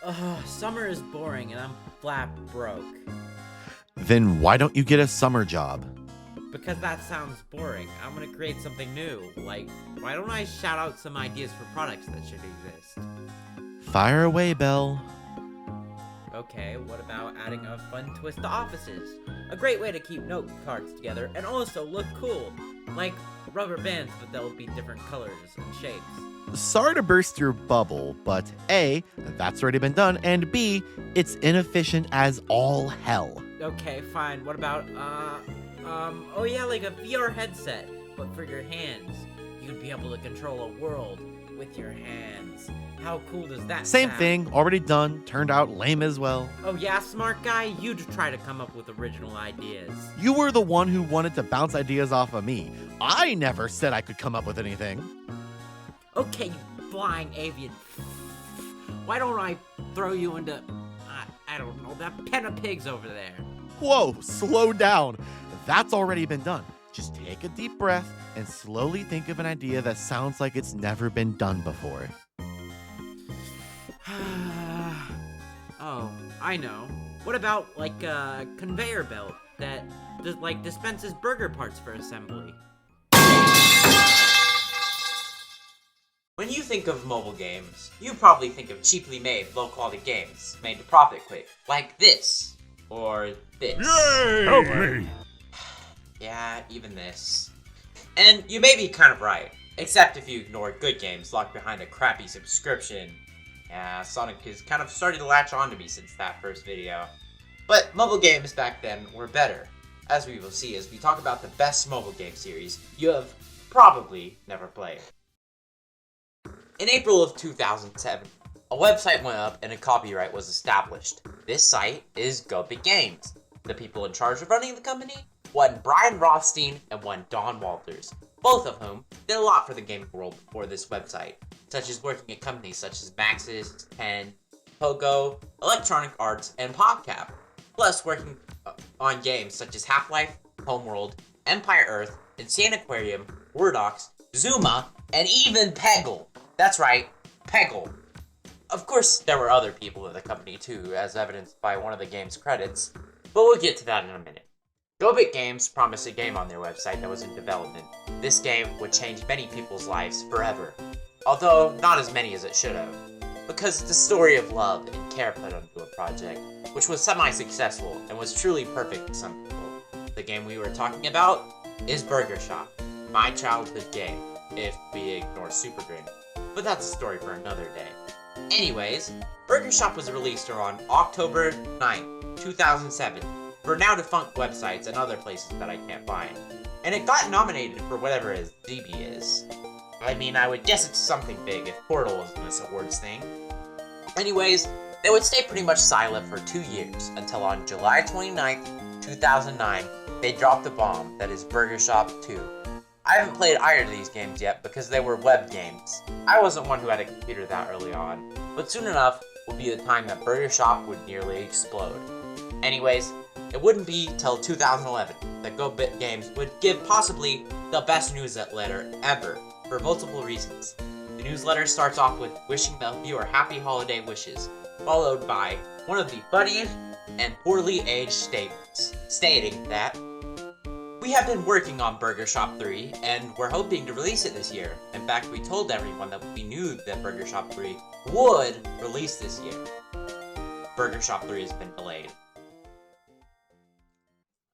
Ugh, summer is boring and I'm flat broke. Then why don't you get a summer job? Because that sounds boring. I'm gonna create something new. Like, why don't I shout out some ideas for products that should exist? Fire away, Belle. Okay, what about adding a fun twist to offices? A great way to keep note cards together and also look cool. Like rubber bands, but they'll be different colors and shapes. Sorry to burst your bubble, but A, that's already been done, and B, it's inefficient as all hell. Okay, fine. What about, oh yeah, like a VR headset, but for your hands. You'd be able to control a world with your hands. How cool does that Same sound? thing, already done, turned out lame as well. Oh yeah, smart guy? You'd try to come up with original ideas. You were the one who wanted to bounce ideas off of me. I never said I could come up with anything. Okay, you flying avian. Why don't I throw you into, I don't know, that pen of pigs over there? Whoa, slow down. That's already been done. Just take a deep breath and slowly think of an idea that sounds like it's never been done before. Oh, I know. What about, like, a conveyor belt that, dispenses burger parts for assembly? When you think of mobile games, you probably think of cheaply made, low-quality games made to profit quick, like this, or this. Yay! Help me! Yeah, even this. And you may be kind of right, except if you ignore good games locked behind a crappy subscription. Yeah, Sonic has kind of started to latch on to me since that first video. But mobile games back then were better, as we will see as we talk about the best mobile game series you have probably never played. In April of 2007, a website went up and a copyright was established. This site is Go Big Games. The people in charge of running the company? One Brian Rothstein and one Don Walters, both of whom did a lot for the gaming world before this website, such as working at companies such as Maxis, Penn, Pogo, Electronic Arts, and PopCap, plus working on games such as Half-Life, Homeworld, Empire Earth, Insane Aquarium, Wordox, Zuma, and even Peggle. That's right, Peggle. Of course, there were other people at the company too, as evidenced by one of the game's credits, but we'll get to that in a minute. Go Big Games promised a game on their website that was in development. This game would change many people's lives forever, although not as many as it should have, because it's a story of love and care put onto a project, which was semi-successful and was truly perfect for some people. The game we were talking about is Burger Shop, my childhood game, if we ignore Super Dream, but that's a story for another day. Anyways, Burger Shop was released on October 9th, 2007, for now defunct websites and other places that I can't find. And it got nominated for whatever his DB is. I mean, I would guess it's something big if Portal is in this awards thing. Anyways, they would stay pretty much silent for 2 years, until on July 29th, 2009, they dropped the bomb that is Burger Shop 2. I haven't played either of these games yet because they were web games. I wasn't one who had a computer that early on, but soon enough would be the time that Burger Shop would nearly explode. Anyways, it wouldn't be till 2011 that Go Big Games would give possibly the best newsletter ever, for multiple reasons. The newsletter starts off with wishing the viewer happy holiday wishes, followed by one of the funniest and poorly aged statements, stating that we have been working on Burger Shop 3, and we're hoping to release it this year. In fact, we told everyone that we knew that Burger Shop 3 would release this year. Burger Shop 3 has been delayed.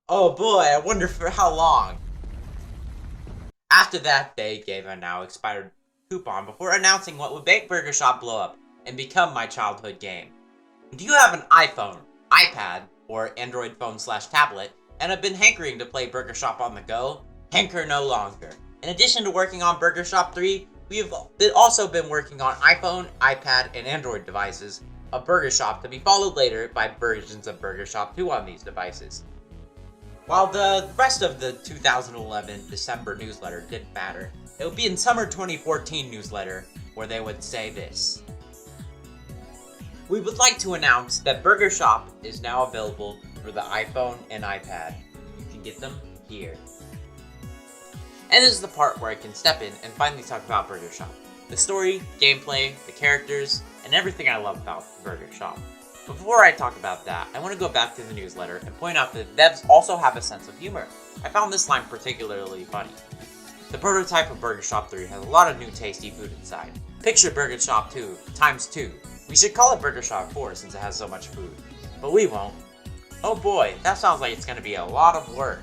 Oh boy, I wonder for how long. After that, they gave a now expired coupon before announcing what would make Burger Shop blow up and become my childhood game. Do you have an iPhone, iPad, or Android phone/tablet and have been hankering to play Burger Shop on the go? Hanker no longer. In addition to working on Burger Shop 3, we have also been working on iPhone, iPad, and Android devices of Burger Shop to be followed later by versions of Burger Shop 2 on these devices. While the rest of the 2011 December newsletter didn't matter, it would be in summer 2014 newsletter where they would say this. We would like to announce that Burger Shop is now available for the iPhone and iPad. You can get them here. And this is the part where I can step in and finally talk about Burger Shop. The story, gameplay, the characters, and everything I love about the burger shop. Before I talk about that, I want to go back to the newsletter and point out that devs also have a sense of humor. I found this line particularly funny. The prototype of Burger Shop 3 has a lot of new tasty food inside. Picture Burger Shop 2 times 2. We should call it Burger Shop 4 since it has so much food. But we won't. Oh boy, that sounds like it's going to be a lot of work.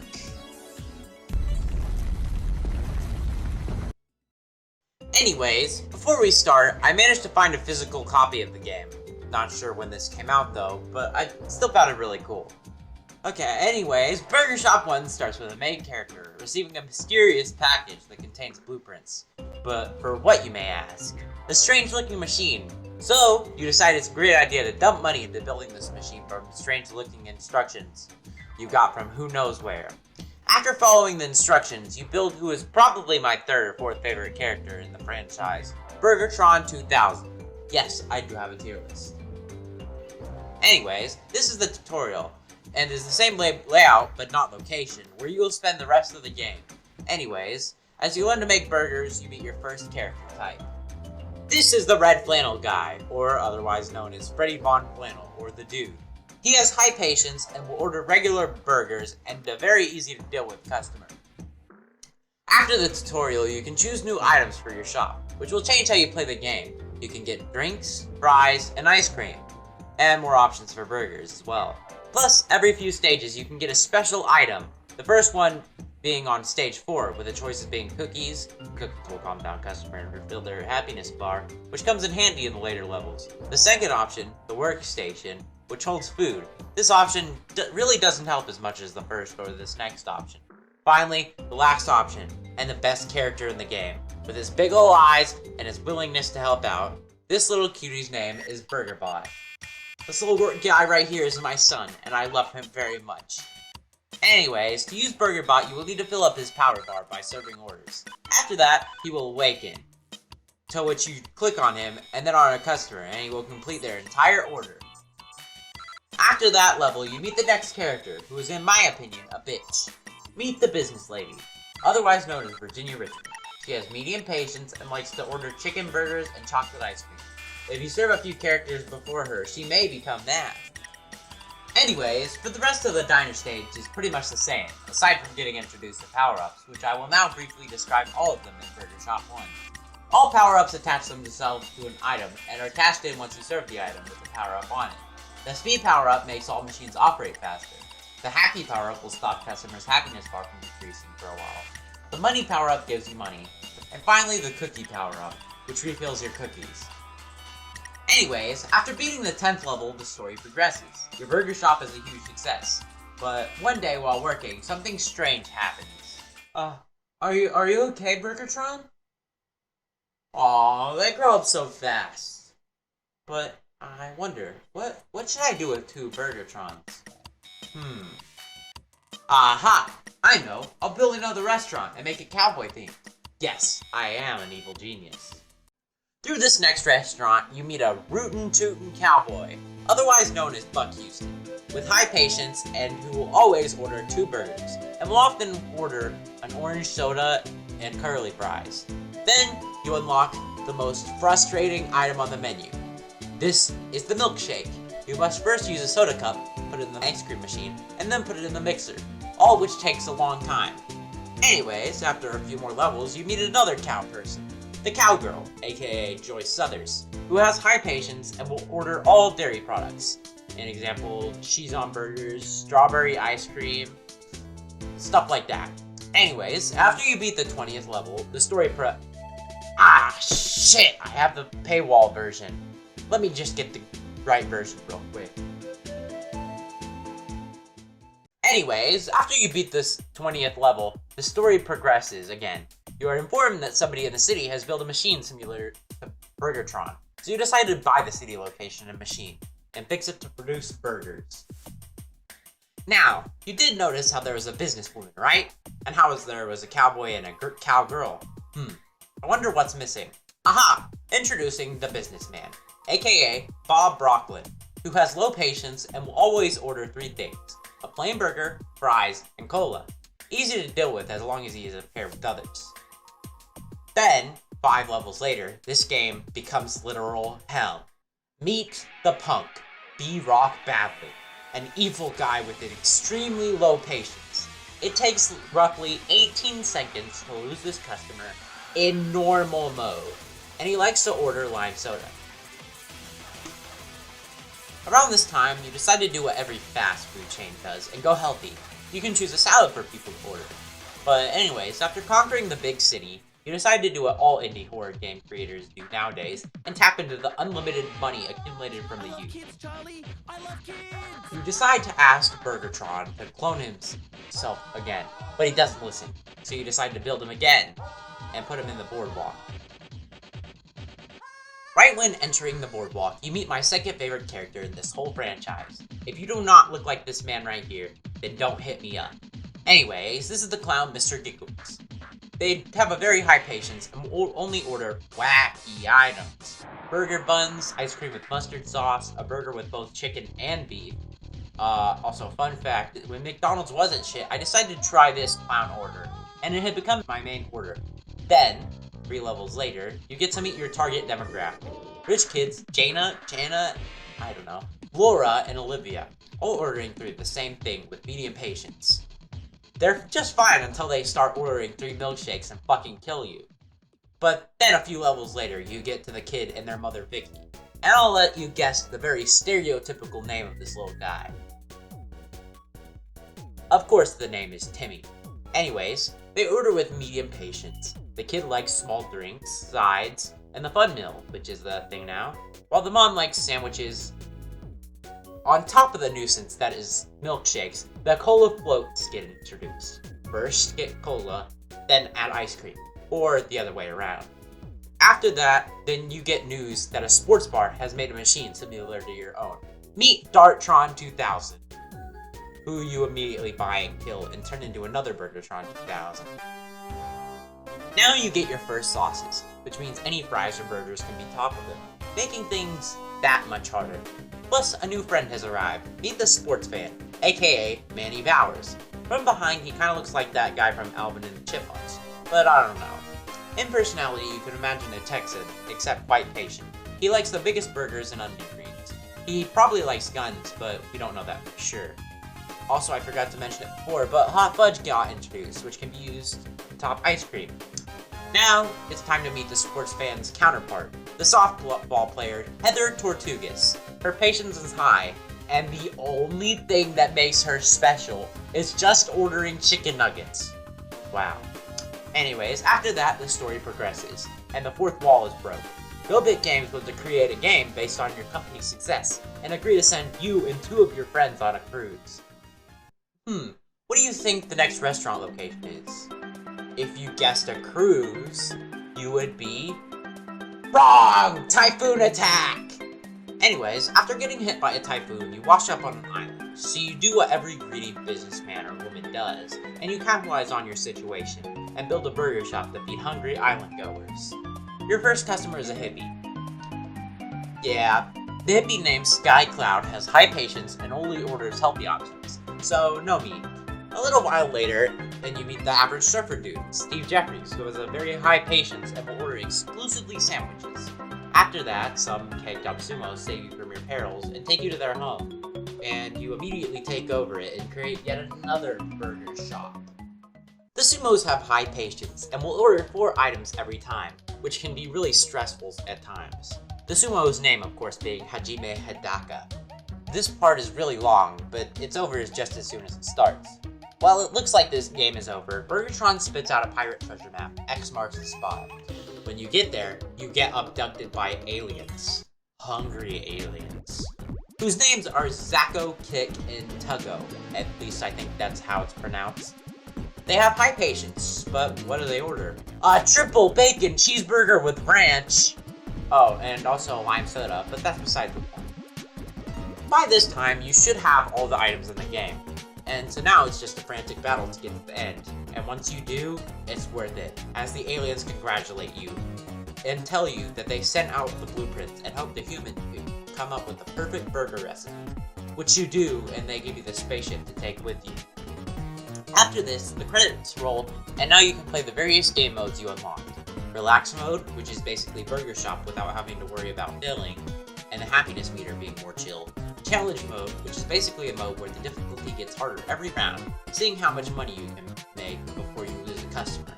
Anyways, before we start, I managed to find a physical copy of the game. Not sure when this came out though, but I still found it really cool. Okay, anyways, Burger Shop 1 starts with a main character receiving a mysterious package that contains blueprints. But for what, you may ask? A strange looking machine. So, you decide it's a great idea to dump money into building this machine from strange looking instructions you got from who knows where. After following the instructions, you build who is probably my third or fourth favorite character in the franchise, Burgertron 2000. Yes, I do have a tier list. Anyways, this is the tutorial, and is the same layout but not location, where you will spend the rest of the game. Anyways, as you learn to make burgers, you meet your first character type. This is the Red Flannel Guy, or otherwise known as Freddy Von Flannel, or the Dude. He has high patience and will order regular burgers and a very easy to deal with customer. After the tutorial, you can choose new items for your shop, which will change how you play the game. You can get drinks, fries, and ice cream, and more options for burgers as well. Plus, every few stages you can get a special item, the first one being on stage 4, with the choices being cookies. Cookies will calm down customer and refill their happiness bar, which comes in handy in the later levels. The second option, the workstation, which holds food. This option really doesn't help as much as the first or this next option. Finally, the last option, and the best character in the game. With his big ol' eyes and his willingness to help out, this little cutie's name is BurgerBot. This little guy right here is my son, and I love him very much. Anyways, to use BurgerBot, you will need to fill up his power bar by serving orders. After that, he will awaken, to which you click on him, and then on a customer, and he will complete their entire order. After that level, you meet the next character, who is in my opinion, a bitch. Meet the business lady, otherwise known as Virginia Richmond. She has medium patience and likes to order chicken burgers and chocolate ice cream. If you serve a few characters before her, she may become mad. Anyways, for the rest of the diner stage is pretty much the same, aside from getting introduced to power-ups, which I will now briefly describe all of them in Burger Shop 1. All power-ups attach themselves to an item and are cashed in once you serve the item with the power-up on it. The speed power-up makes all machines operate faster. The happy power-up will stop customers' happiness bar from decreasing for a while. The money power-up gives you money. And finally, the cookie power-up, which refills your cookies. Anyways, after beating the 10th level, the story progresses. Your burger shop is a huge success. But one day while working, something strange happens. Are you okay, Burgertron? Aw, they grow up so fast. But I wonder, what should I do with 2 Burgertrons? Aha! I know! I'll build another restaurant and make it cowboy themed. Yes, I am an evil genius. Through this next restaurant, you meet a rootin' tootin' cowboy, otherwise known as Buck Houston, with high patience and who will always order 2 burgers, and will often order an orange soda and curly fries. Then, you unlock the most frustrating item on the menu. This is the milkshake. You must first use a soda cup, put it in the ice cream machine, and then put it in the mixer, all which takes a long time. Anyways, after a few more levels, you meet another cow person, the cowgirl, aka Joyce Southers, who has high patience and will order all dairy products. An example, cheese on burgers, strawberry ice cream, stuff like that. Anyways, after you beat the 20th level, the story shit! I have the paywall version. Let me just get the right version real quick. Anyways, after you beat this 20th level, the story progresses again. You are informed that somebody in the city has built a machine similar to Burgertron, so you decide to buy the city location and machine, and fix it to produce burgers. Now, you did notice how there was a businesswoman, right? And how there was a cowboy and a cowgirl. I wonder what's missing. Aha! Introducing the businessman, aka Bob Brocklin, who has low patience and will always order 3 things: a plain burger, fries, and cola. Easy to deal with as long as he is fair with others. Then, 5 levels later, this game becomes literal hell. Meet the punk, B-Rock Badly, an evil guy with an extremely low patience. It takes roughly 18 seconds to lose this customer in normal mode, and he likes to order lime soda. Around this time, you decide to do what every fast food chain does and go healthy. You can choose a salad for people to order. But anyways, after conquering the big city, you decide to do what all indie horror game creators do nowadays and tap into the unlimited money accumulated from the youth. You decide to ask Burgertron to clone himself again, but he doesn't listen. So you decide to build him again and put him in the boardwalk. Right when entering the boardwalk, you meet my second favorite character in this whole franchise. If you do not look like this man right here, then don't hit me up. Anyways, this is the clown Mr. Giggles. They have a very high patience and will only order wacky items. Burger buns, ice cream with mustard sauce, a burger with both chicken and beef. Also, fun fact, when McDonald's wasn't shit, I decided to try this clown order, and it had become my main order. Then, 3 levels later, you get to meet your target demographic. Rich kids, Jana, I don't know, Laura, and Olivia, all ordering through the same thing with medium patience. They're just fine until they start ordering 3 milkshakes and fucking kill you. But then a few levels later, you get to the kid and their mother Vicky. And I'll let you guess the very stereotypical name of this little guy. Of course the name is Timmy. Anyways, they order with medium patience. The kid likes small drinks, sides, and the fun meal, which is the thing now, while the mom likes sandwiches. On top of the nuisance that is milkshakes, the cola floats get introduced. First get cola, then add ice cream, or the other way around. After that, then you get news that a sports bar has made a machine similar to your own. Meet Dartron 2000, who you immediately buy and kill and turn into another Burgertron 2000. Now you get your first sauces, which means any fries or burgers can be topped with them, making things that much harder. Plus, a new friend has arrived. Meet the sports fan, aka Manny Bowers. From behind, he kinda looks like that guy from Alvin and the Chipmunks, but I don't know. In personality, you can imagine a Texan, except quite patient. He likes the biggest burgers and onion rings. He probably likes guns, but we don't know that for sure. Also, I forgot to mention it before, but hot fudge got introduced, which can be used to top ice cream. Now, it's time to meet the sports fan's counterpart, the softball player, Heather Tortugas. Her patience is high, and the only thing that makes her special is just ordering chicken nuggets. Wow. Anyways, after that, the story progresses, and the fourth wall is broken. GoBit Games was to create a game based on your company's success, and agree to send you and 2 of your friends on a cruise. What do you think the next restaurant location is? If you guessed a cruise, you would be wrong! Typhoon attack! Anyways, after getting hit by a typhoon, you wash up on an island. So you do what every greedy businessman or woman does, and you capitalize on your situation, and build a burger shop to feed hungry island goers. Your first customer is a hippie. Yeah, the hippie named Skye Cloud has high patience and only orders healthy options, so no meat. A little while later, then you meet the average surfer dude, Steve Jeffries, who has a very high patience and will order exclusively sandwiches. After that, some caked up sumos save you from your perils and take you to their home, and you immediately take over it and create yet another burger shop. The sumos have high patience and will order 4 items every time, which can be really stressful at times. The sumo's name, of course, being Hajime Hidaka. This part is really long, but it's over just as soon as it starts. While it looks like this game is over, Burgertron spits out a pirate treasure map, X marks the spot. When you get there, you get abducted by aliens. Hungry aliens. Whose names are Zacko, Kick, and Tuggo. At least I think that's how it's pronounced. They have high patience, but what do they order? A triple bacon cheeseburger with ranch! Oh, and also a lime soda, but that's beside the point. By this time, you should have all the items in the game. And so now it's just a frantic battle to get to the end. And once you do, it's worth it, as the aliens congratulate you and tell you that they sent out the blueprints and hope the humans come up with the perfect burger recipe. Which you do, and they give you the spaceship to take with you. After this, the credits roll, and now you can play the various game modes you unlocked. Relax mode, which is basically burger shop without having to worry about filling. and the happiness meter being more chill. Challenge mode, which is basically a mode where the difficulty gets harder every round, seeing how much money you can make before you lose a customer.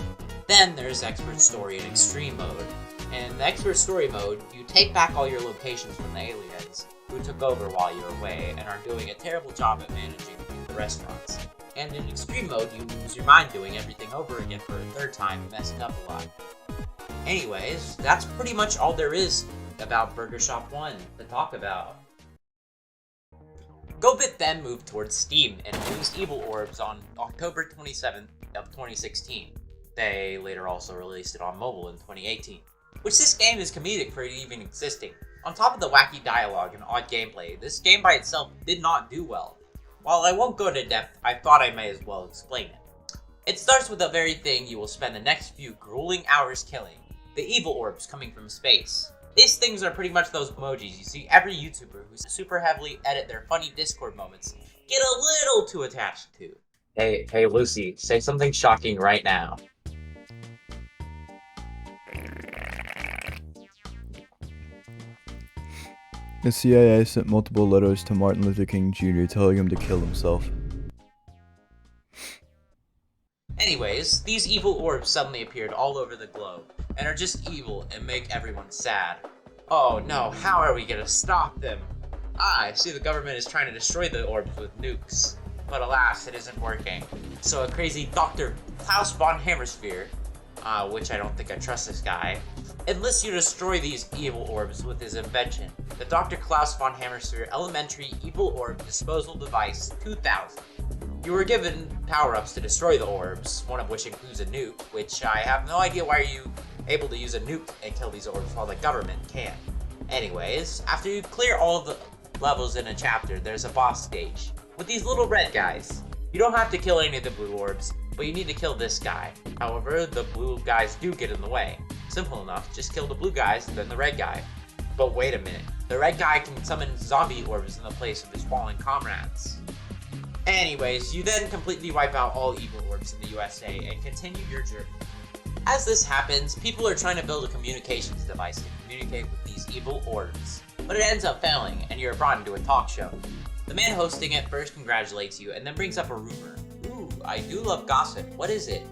Then there's expert story and extreme mode. In the expert story mode, you take back all your locations from the aliens who took over while you were away and are doing a terrible job at managing the restaurants. And in extreme mode, you lose your mind doing everything over again for a third time and messing up a lot. Anyways, that's pretty much all there is about Burger Shop 1 to talk about. GoBit then moved towards Steam and released Evil Orbs on October 27th of 2016. They later also released it on mobile in 2018. Which this game is comedic for it even existing. On top of the wacky dialogue and odd gameplay, this game by itself did not do well. While I won't go into depth, I thought I may as well explain it. It starts with the very thing you will spend the next few grueling hours killing, the Evil Orbs coming from space. These things are pretty much those emojis you see every YouTuber who super heavily edit their funny Discord moments get a little too attached to. Hey Lucy, say something shocking right now. The CIA sent multiple letters to Martin Luther King Jr. telling him to kill himself. Anyways, these evil orbs suddenly appeared all over the globe, and are just evil and make everyone sad. Oh no, how are we gonna stop them? I see the government is trying to destroy the orbs with nukes. But alas, it isn't working. So a crazy Dr. Klaus von Hammersphere, which I don't think I trust this guy, enlists you to destroy these evil orbs with his invention, the Dr. Klaus von Hammersphere Elementary Evil Orb Disposal Device 2000. You were given power-ups to destroy the orbs, one of which includes a nuke, which I have no idea why you able to use a nuke and kill these orbs while the government can't. Anyways, after you clear all of the levels in a chapter, there's a boss stage with these little red guys. You don't have to kill any of the blue orbs, but you need to kill this guy. However, the blue guys do get in the way. Simple enough, just kill the blue guys, then the red guy. But wait a minute, the red guy can summon zombie orbs in the place of his fallen comrades. Anyways, you then completely wipe out all evil orbs in the USA and continue your journey. As this happens, people are trying to build a communications device to communicate with these evil orbs, but it ends up failing and you're brought into a talk show. The man hosting it first congratulates you and then brings up a rumor. Ooh, I do love gossip. What is it?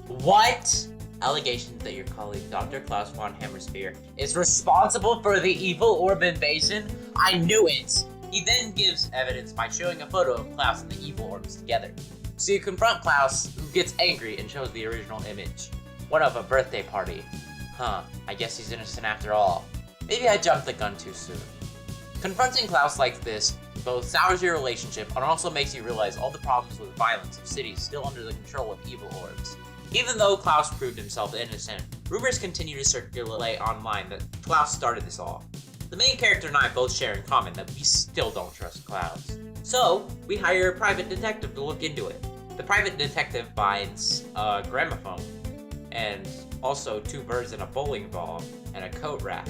What? Allegations that your colleague Dr. Klaus von Hammersphere is responsible for the evil orb invasion? I knew it! He then gives evidence by showing a photo of Klaus and the evil orbs together. So you confront Klaus, who gets angry and shows the original image. One of a birthday party. I guess he's innocent after all. Maybe I jumped the gun too soon. Confronting Klaus like this both sours your relationship and also makes you realize all the problems with violence of cities still under the control of evil orbs. Even though Klaus proved himself innocent, rumors continue to circulate online that Klaus started this all. The main character and I both share in common that we still don't trust Klaus. So, we hire a private detective to look into it. The private detective finds a gramophone, and also 2 birds and a bowling ball, and a coat rack.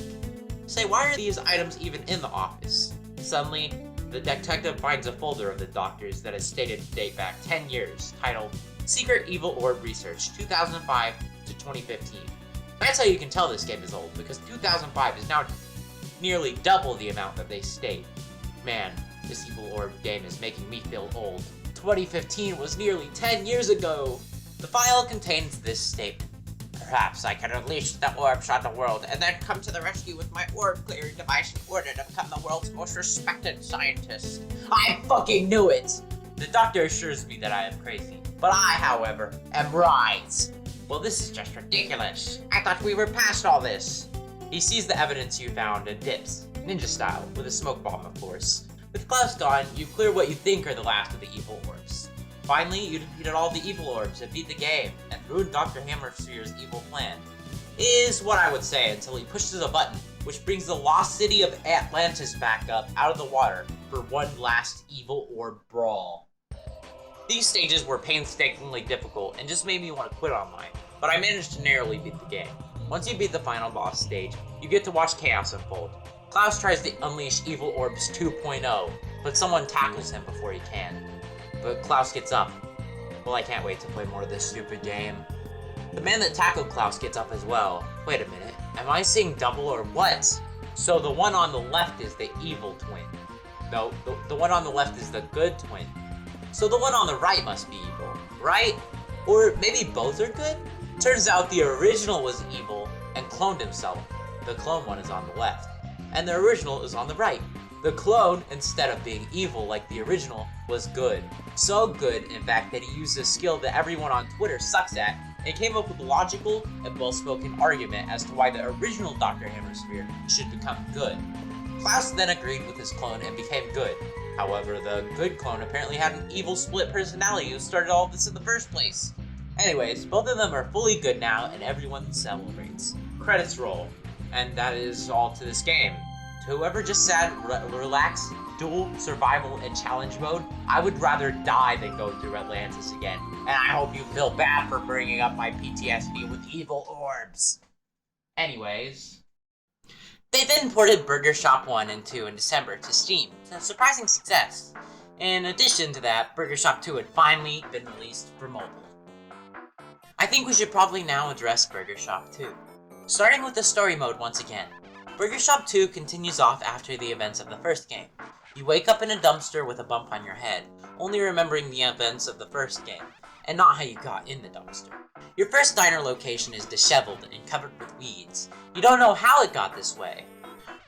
Say, why are these items even in the office? Suddenly, the detective finds a folder of the doctors that is stated to date back 10 years, titled Secret Evil Orb Research 2005 to 2015. That's how you can tell this game is old, because 2005 is now nearly double the amount that they state. Man, this Evil Orb game is making me feel old. 2015 was nearly 10 years ago! The file contains this statement. Perhaps I can unleash the orbs on the world and then come to the rescue with my orb clearing device in order to become the world's most respected scientist. I fucking knew it! The doctor assures me that I am crazy, but I, however, am right. Well, this is just ridiculous. I thought we were past all this. He sees the evidence you found and dips, ninja style, with a smoke bomb, of course. With Klaus gone, you clear what you think are the last of the evil orbs. Finally, you defeated all the evil orbs and beat the game, and ruined Dr. Hammersphere's evil plan. Is what I would say until he pushes a button, which brings the lost city of Atlantis back up out of the water for one last evil orb brawl. These stages were painstakingly difficult and just made me want to quit online, but I managed to narrowly beat the game. Once you beat the final boss stage, you get to watch chaos unfold. Klaus tries to unleash Evil Orbs 2.0, but someone tackles him before he can. But Klaus gets up. Well, I can't wait to play more of this stupid game. The man that tackled Klaus gets up as well. Wait a minute, am I seeing double or what? So the one on the left is the evil twin. No, the one on the left is the good twin. So the one on the right must be evil, right? Or maybe both are good? Turns out the original was evil and cloned himself. The clone one is on the left, and the original is on the right. The clone, instead of being evil like the original, was good. So good, in fact, that he used a skill that everyone on Twitter sucks at, and came up with a logical and well-spoken argument as to why the original Dr. Hammersphere should become good. Klaus then agreed with his clone and became good. However, the good clone apparently had an evil split personality who started all of this in the first place. Anyways, both of them are fully good now, and everyone celebrates. Credits roll. And that is all to this game. To whoever just said, relax, dual, survival, and challenge mode, I would rather die than go through Atlantis again. And I hope you feel bad for bringing up my PTSD with evil orbs. Anyways, they then ported Burger Shop 1 and 2 in December to Steam. It's a surprising success. In addition to that, Burger Shop 2 had finally been released for mobile. I think we should probably now address Burger Shop 2. Starting with the story mode once again. Burger Shop 2 continues off after the events of the first game. You wake up in a dumpster with a bump on your head, only remembering the events of the first game, and not how you got in the dumpster. Your first diner location is disheveled and covered with weeds. You don't know how it got this way.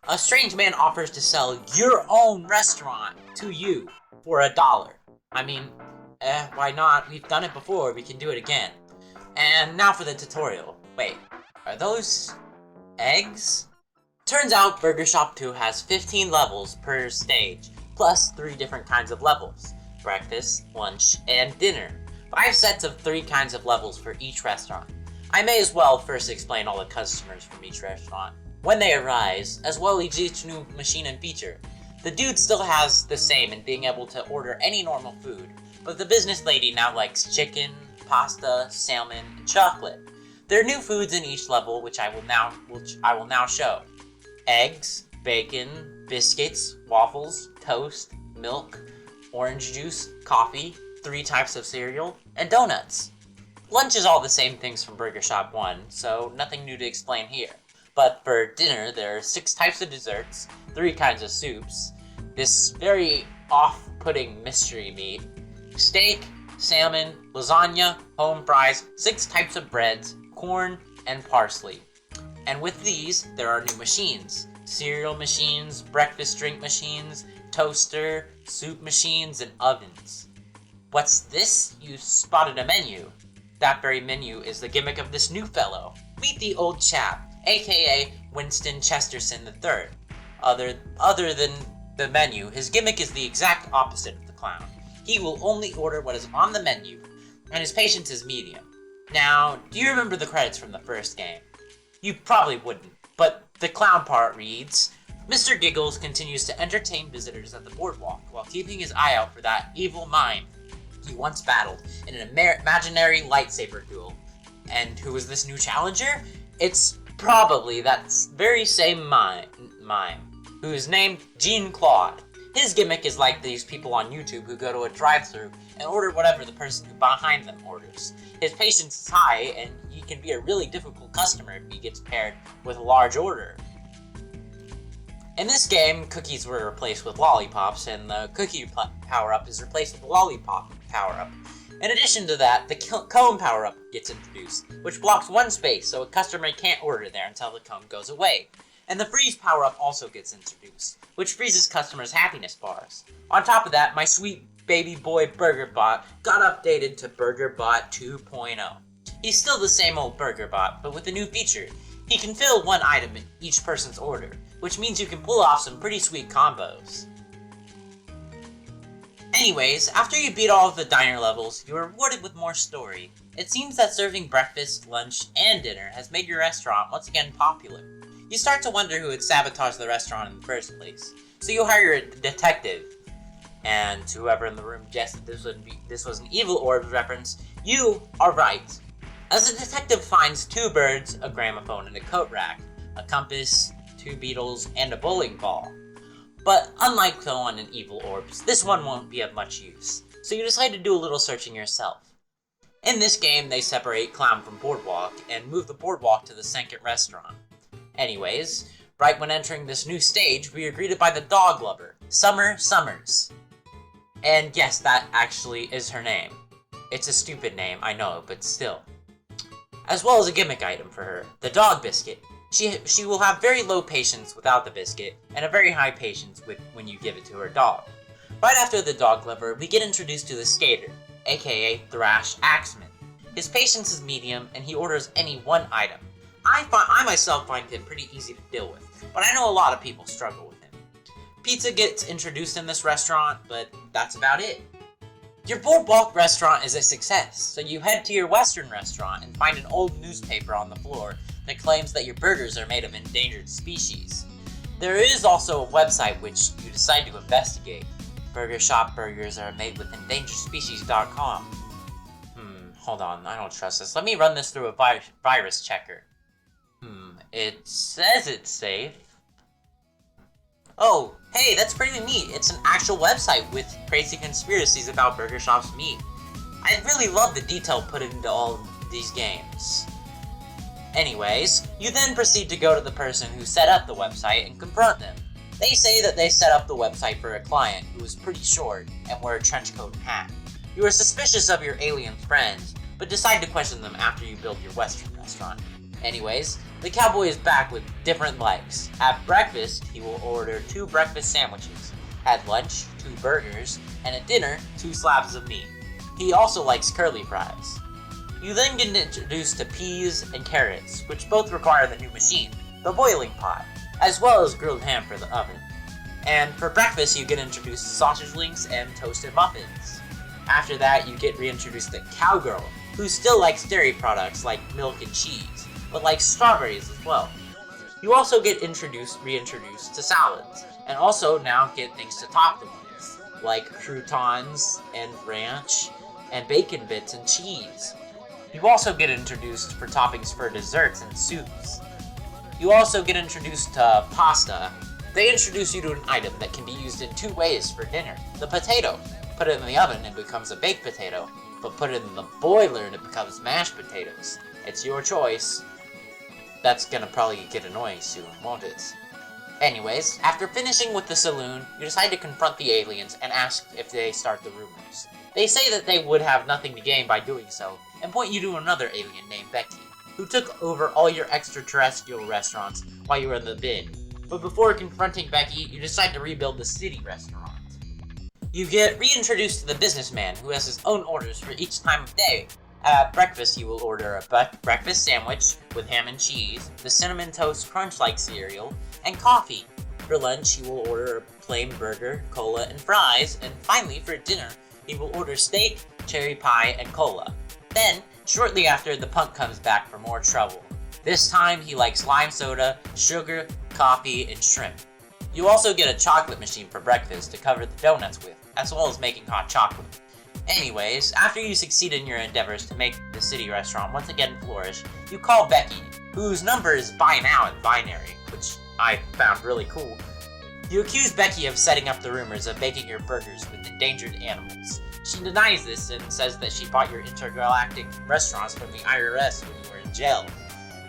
A strange man offers to sell your own restaurant to you for $1. I mean, why not? We've done it before, we can do it again. And now for the tutorial. Wait, are those eggs? Turns out Burger Shop 2 has 15 levels per stage, plus 3 different kinds of levels. Breakfast, lunch, and dinner. 5 sets of 3 kinds of levels for each restaurant. I may as well first explain all the customers from each restaurant. When they arise, as well as each new machine and feature. The dude still has the same in being able to order any normal food, but the business lady now likes chicken, pasta, salmon, and chocolate. There are new foods in each level, which I will now show. Eggs, bacon, biscuits, waffles, toast, milk, orange juice, coffee, 3 types of cereal, and donuts. Lunch is all the same things from Burger Shop 1, so nothing new to explain here. But for dinner, there are 6 types of desserts, 3 kinds of soups, this very off-putting mystery meat, steak, salmon, lasagna, home fries, 6 types of breads, corn, and parsley. And with these, there are new machines. Cereal machines, breakfast drink machines, toaster, soup machines, and ovens. What's this? You spotted a menu. That very menu is the gimmick of this new fellow. Meet the old chap, aka Winston Chesterton III. Other than the menu, his gimmick is the exact opposite of the clown. He will only order what is on the menu, and his patience is medium. Now, do you remember the credits from the first game? You probably wouldn't, but the clown part reads, Mr. Giggles continues to entertain visitors at the boardwalk while keeping his eye out for that evil mime he once battled in an imaginary lightsaber duel. And who is this new challenger? It's probably that very same mime, who is named Jean-Claude. His gimmick is like these people on YouTube who go to a drive-thru and order whatever the person behind them orders. His patience is high, and he can be a really difficult customer if he gets paired with a large order. In this game, cookies were replaced with lollipops, and the cookie power-up is replaced with the lollipop power-up. In addition to that, the cone power-up gets introduced, which blocks 1 space, so a customer can't order there until the cone goes away. And the freeze power-up also gets introduced, which freezes customers' happiness bars. On top of that, my sweet baby boy BurgerBot got updated to BurgerBot 2.0. He's still the same old BurgerBot, but with a new feature. He can fill 1 item in each person's order, which means you can pull off some pretty sweet combos. Anyways, after you beat all of the diner levels, you are rewarded with more story. It seems that serving breakfast, lunch, and dinner has made your restaurant once again popular. You start to wonder who had sabotaged the restaurant in the first place, so you hire a detective. And to whoever in the room guessed that this was an evil Orbs reference, you are right. As the detective finds 2 birds, a gramophone, and a coat rack, a compass, 2 beetles, and a bowling ball. But unlike the one in Evil Orbs, this one won't be of much use, so you decide to do a little searching yourself. In this game, they separate Clown from Boardwalk and move the Boardwalk to the second restaurant. Anyways, Right when entering this new stage, we are greeted by the dog lover, Summer Summers. And yes, that actually is her name. It's a stupid name, I know, but still. As well as a gimmick item for her, the dog biscuit. She will have very low patience without the biscuit, and a very high patience when you give it to her dog. Right after the dog lover, we get introduced to the skater, aka Thrash Axeman. His patience is medium, and he orders any one item. I myself find him pretty easy to deal with, but I know a lot of people struggle with him. Pizza gets introduced in this restaurant, but that's about it. Your boardwalk restaurant is a success, so you head to your western restaurant and find an old newspaper on the floor that claims that your burgers are made of endangered species. There is also a website which you decide to investigate. Burger Shop burgers are made with endangeredspecies.com. Hold on, I don't trust this. Let me run this through a virus checker. It says it's safe. Oh, hey, that's pretty neat. It's an actual website with crazy conspiracies about Burger Shop's meat. I really love the detail put into all these games. Anyways, you then proceed to go to the person who set up the website and confront them. They say that they set up the website for a client who was pretty short and wore a trench coat and hat. You are suspicious of your alien friends, but decide to question them after you build your western restaurant. Anyways, the cowboy is back with different likes. At breakfast, he will order 2 breakfast sandwiches. At lunch, 2 burgers, and at dinner, 2 slabs of meat. He also likes curly fries. You then get introduced to peas and carrots, which both require the new machine, the boiling pot, as well as grilled ham for the oven. And for breakfast, you get introduced to sausage links and toasted muffins. After that, you get reintroduced to Cowgirl, who still likes dairy products like milk and cheese, but likes strawberries as well. You also get reintroduced to salads, and also now get things to top them with, like croutons and ranch, and bacon bits and cheese. You also get introduced for toppings for desserts and soups. You also get introduced to pasta. They introduce you to an item that can be used in 2 ways for dinner. The potato. Put it in the oven and it becomes a baked potato, but put it in the boiler and it becomes mashed potatoes. It's your choice. That's gonna probably get annoying soon, won't it? Anyways, after finishing with the saloon, you decide to confront the aliens and ask if they start the rumors. They say that they would have nothing to gain by doing so, and point you to another alien named Becky, who took over all your extraterrestrial restaurants while you were in the bin. But before confronting Becky, you decide to rebuild the city restaurant. You get reintroduced to the businessman who has his own orders for each time of day. At breakfast, you will order a breakfast sandwich with ham and cheese, the Cinnamon Toast Crunch-like cereal, and coffee. For lunch, you will order a plain burger, cola, and fries, and finally, for dinner, you will order steak, cherry pie, and cola. Then, shortly after, the punk comes back for more trouble. This time, he likes lime soda, sugar, coffee, and shrimp. You also get a chocolate machine for breakfast to cover the donuts with, as well as making hot chocolate. Anyways, after you succeed in your endeavors to make the city restaurant once again flourish, you call Becky, whose number is by now in binary, which I found really cool. You accuse Becky of setting up the rumors of making your burgers with endangered animals. She denies this and says that she bought your intergalactic restaurants from the IRS when you were in jail.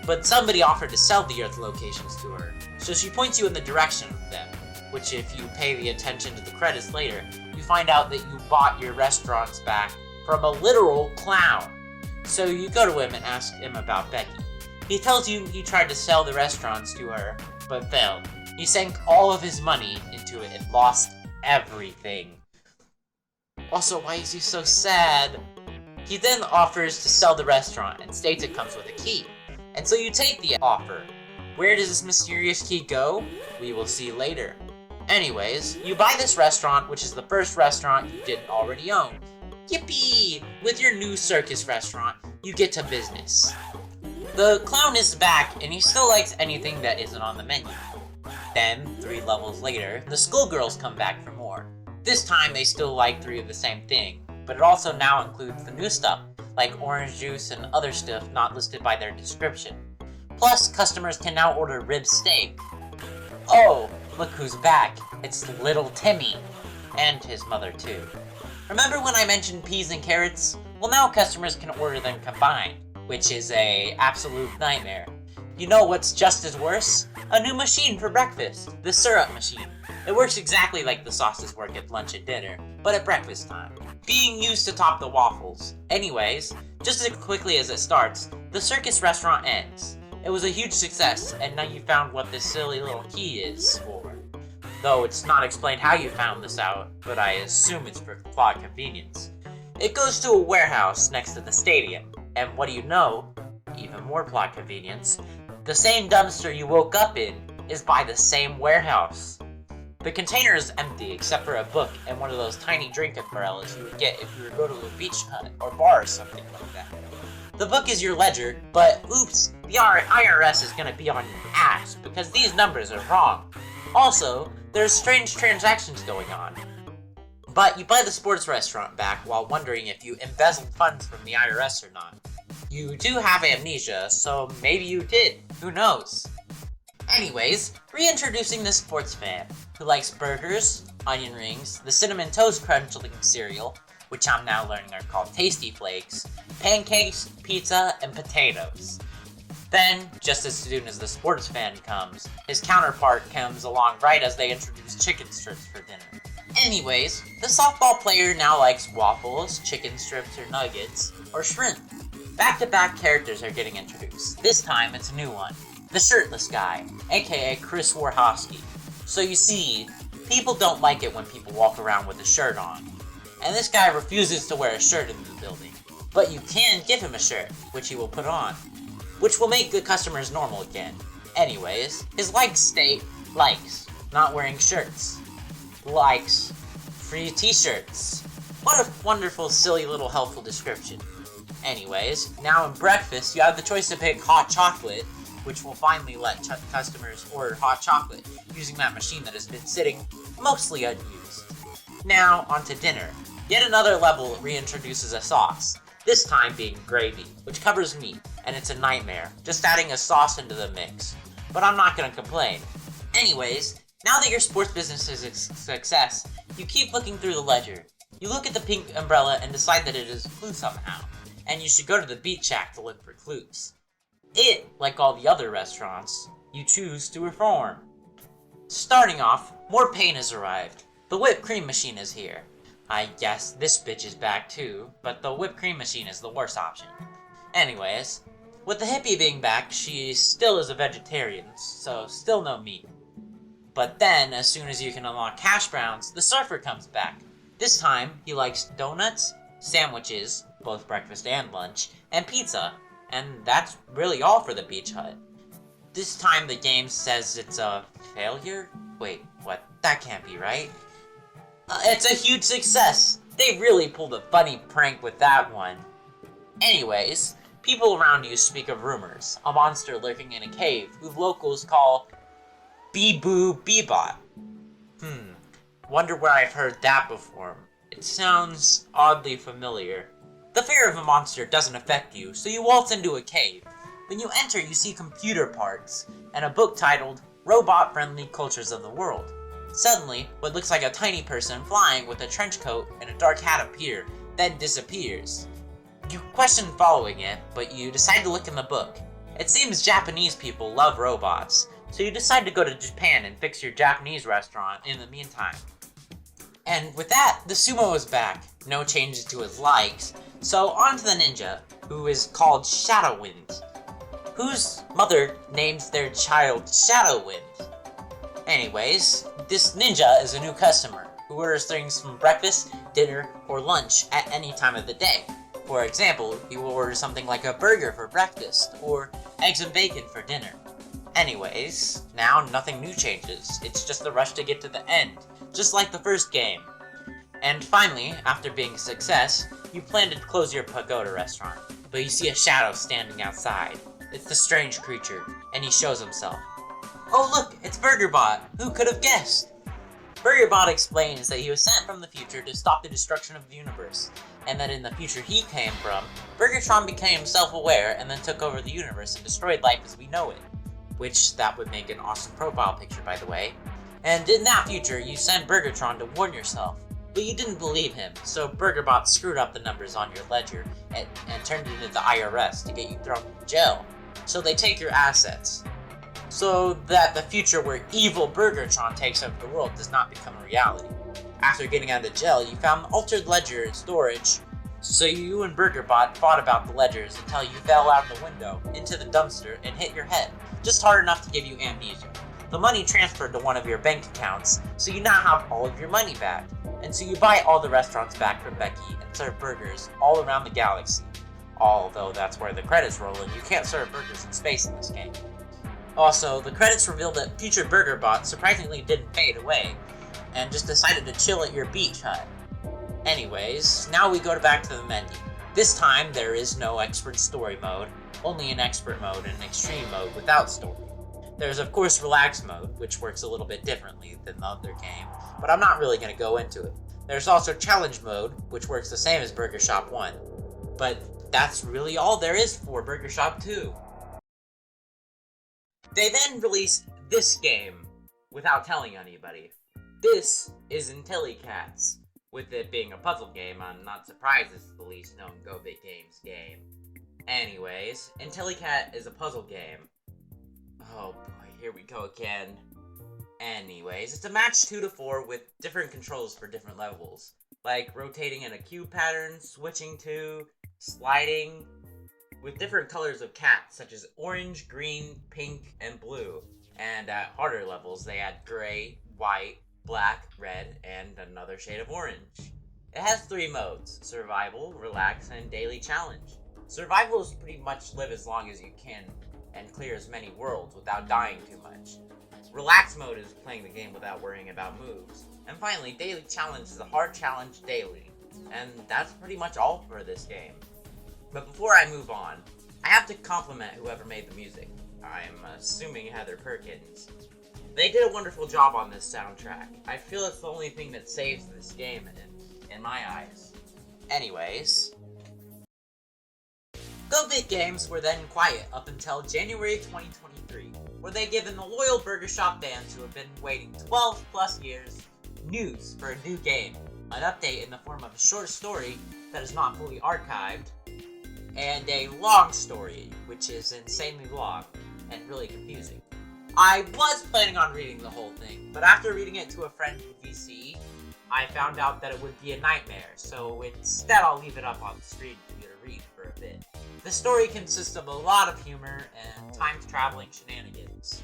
But somebody offered to sell the Earth locations to her, so she points you in the direction of them, which if you pay the attention to the credits later, you find out that you bought your restaurants back from a literal clown. So you go to him and ask him about Becky. He tells you he tried to sell the restaurants to her, but failed. He sank all of his money into it and lost everything. Also, why is he so sad? He then offers to sell the restaurant and states it comes with a key. And so you take the offer. Where does this mysterious key go? We will see later. Anyways, you buy this restaurant, which is the first restaurant you didn't already own. Yippee! With your new circus restaurant, you get to business. The clown is back, and he still likes anything that isn't on the menu. Then, 3 levels later, the Skullgirls come back for more. This time, they still like 3 of the same thing, but it also now includes the new stuff, like orange juice and other stuff not listed by their description. Plus, customers can now order rib steak. Oh, look who's back. It's little Timmy. And his mother, too. Remember when I mentioned peas and carrots? Well, now customers can order them combined, which is a absolute nightmare. You know what's just as worse? a new machine for breakfast, the syrup machine. It works exactly like the sauces work at lunch and dinner, but at breakfast time, being used to top the waffles. Anyways, just as quickly as it starts, the circus restaurant ends. It was a huge success, and now you found what this silly little key is for. Though it's not explained how you found this out, but I assume it's for plot convenience. It goes to a warehouse next to the stadium, and what do you know? Even more plot convenience. The same dumpster you woke up in is by the same warehouse. The container is empty except for a book and one of those tiny drink umbrellas you would get if you were to go to a beach hut or bar or something like that. The book is your ledger, but oops, the IRS is gonna be on your ass because these numbers are wrong. Also, there's strange transactions going on. But you buy the sports restaurant back while wondering if you embezzled funds from the IRS or not. You do have amnesia, so maybe you did. Who knows? Anyways, reintroducing the sports fan, who likes burgers, onion rings, the cinnamon toast crunch looking cereal, which I'm now learning are called Tasty Flakes, pancakes, pizza, and potatoes. Then, just as soon as the sports fan comes, his counterpart comes along right as they introduce chicken strips for dinner. Anyways, the softball player now likes waffles, chicken strips or nuggets, or shrimp. Back-to-back characters are getting introduced. This time, it's a new one. The shirtless guy, aka Chris Warhosky. So you see, people don't like it when people walk around with a shirt on. And this guy refuses to wear a shirt in the building. But you can give him a shirt, which he will put on, which will make good customers normal again. Anyways, his likes state likes, not wearing shirts. Likes, free t-shirts. What a wonderful, silly little helpful description. Anyways, now in breakfast, you have the choice to pick hot chocolate, which will finally let customers order hot chocolate using that machine that has been sitting mostly unused. Now, on to dinner. Yet another level reintroduces a sauce, this time being gravy, which covers meat, and it's a nightmare, just adding a sauce into the mix. But I'm not gonna complain. Anyways, now that your sports business is a success, you keep looking through the ledger. You look at the pink umbrella and decide that it is a clue somehow, and you should go to the beach shack to look for clues. It, like all the other restaurants, you choose to reform. Starting off, more pain has arrived. The whipped cream machine is here. I guess this bitch is back too, but the whipped cream machine is the worst option. Anyways, with the hippie being back, she still is a vegetarian, so still no meat. But then, as soon as you can unlock hash browns, the surfer comes back. This time, he likes donuts, sandwiches, both breakfast and lunch, and pizza. And that's really all for the beach hut. This time the game says it's a failure? Wait, what? That can't be right. It's a huge success! They really pulled a funny prank with that one. Anyways, people around you speak of rumors. A monster lurking in a cave who locals call Bebot. Wonder where I've heard that before. It sounds oddly familiar. The fear of a monster doesn't affect you, so you waltz into a cave. When you enter, you see computer parts, and a book titled Robot-Friendly Cultures of the World. Suddenly, what looks like a tiny person flying with a trench coat and a dark hat appear, then disappears. You question following it, but you decide to look in the book. It seems Japanese people love robots, so you decide to go to Japan and fix your Japanese restaurant in the meantime. And with that, the sumo is back. No changes to his likes. So on to the ninja, who is called Shadowwind, whose mother names their child Shadowwind. Anyways, this ninja is a new customer, who orders things from breakfast, dinner, or lunch at any time of the day. For example, he will order something like a burger for breakfast, or eggs and bacon for dinner. Anyways, now nothing new changes, it's just the rush to get to the end, just like the first game. And finally, after being a success, you plan to close your pagoda restaurant, but you see a shadow standing outside. It's the strange creature, and he shows himself. Oh look, it's BurgerBot! Who could have guessed? BurgerBot explains that he was sent from the future to stop the destruction of the universe, and that in the future he came from, Burgertron became self-aware and then took over the universe and destroyed life as we know it. Which, that would make an awesome profile picture, by the way. And in that future, you sent Burgertron to warn yourself. But you didn't believe him, so BurgerBot screwed up the numbers on your ledger and turned it into the IRS to get you thrown in jail. So they take your assets. so that the future where evil Burgertron takes over the world does not become a reality. After getting out of jail, you found an altered ledger in storage, so you and Burgerbot fought about the ledgers until you fell out the window into the dumpster and hit your head, just hard enough to give you amnesia. The money transferred to one of your bank accounts, so you now have all of your money back, and so you buy all the restaurants back from Becky and serve burgers all around the galaxy. Although that's where the credits roll and you can't serve burgers in space in this game. Also, the credits revealed that future Burgerbot surprisingly didn't fade away, and just decided to chill at your beach hut. Anyways, now we go back to the menu. This time, there is no expert story mode, only an expert mode and an extreme mode without story. There's of course relax mode, which works a little bit differently than the other game, but I'm not really going to go into it. There's also challenge mode, which works the same as Burger Shop 1. But that's really all there is for Burger Shop 2. They then released this game without telling anybody. This is Telly Cats. With it being a puzzle game, I'm not surprised it's the least known Go Big Games game. Anyways, Telly Cat is a puzzle game. Oh boy, here we go again. Anyways, it's a match 2 to 4 with different controls for different levels. Like rotating in a cube pattern, switching to, sliding, with different colors of cats such as orange, green, pink, and blue. And at harder levels, they add gray, white, black, red, and another shade of orange. It has 3 modes: survival, relax, and daily challenge. Survival is pretty much live as long as you can and clear as many worlds without dying too much. Relax mode is playing the game without worrying about moves. And finally, daily challenge is a hard challenge daily. And that's pretty much all for this game. But before I move on, I have to compliment whoever made the music. I'm assuming Heather Perkins. They did a wonderful job on this soundtrack. I feel it's the only thing that saves this game in my eyes. Anyways, Go Big Games were then quiet up until January 2023, where they given the loyal Burger Shop fans who have been waiting 12 plus years news for a new game, an update in the form of a short story that is not fully archived, and a long story, which is insanely long and really confusing. I was planning on reading the whole thing, but after reading it to a friend from VC, I found out that it would be a nightmare, so instead I'll leave it up on the screen for you to read for a bit. The story consists of a lot of humor and time-traveling shenanigans.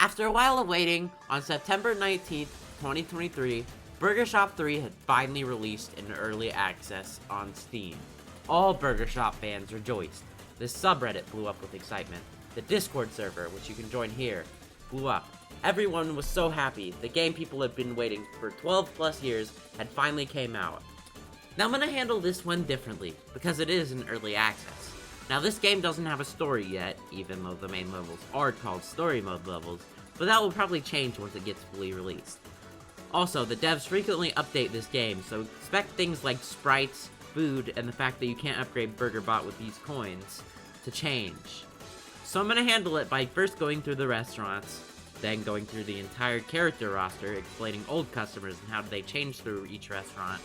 After a while of waiting, on September 19th, 2023, Burger Shop 3 had finally released in early access on Steam. All Burger Shop fans rejoiced. The subreddit blew up with excitement. The Discord server, which you can join here, blew up. Everyone was so happy. The game people had been waiting for 12 plus years had finally came out. Now I'm gonna handle this one differently, because it is in early access. Now this game doesn't have a story yet, even though the main levels are called story mode levels, but that will probably change once it gets fully released. Also, the devs frequently update this game, so expect things like sprites, food, and the fact that you can't upgrade BurgerBot with these coins to change. So I'm gonna handle it by first going through the restaurants, then going through the entire character roster, explaining old customers and how they change through each restaurant.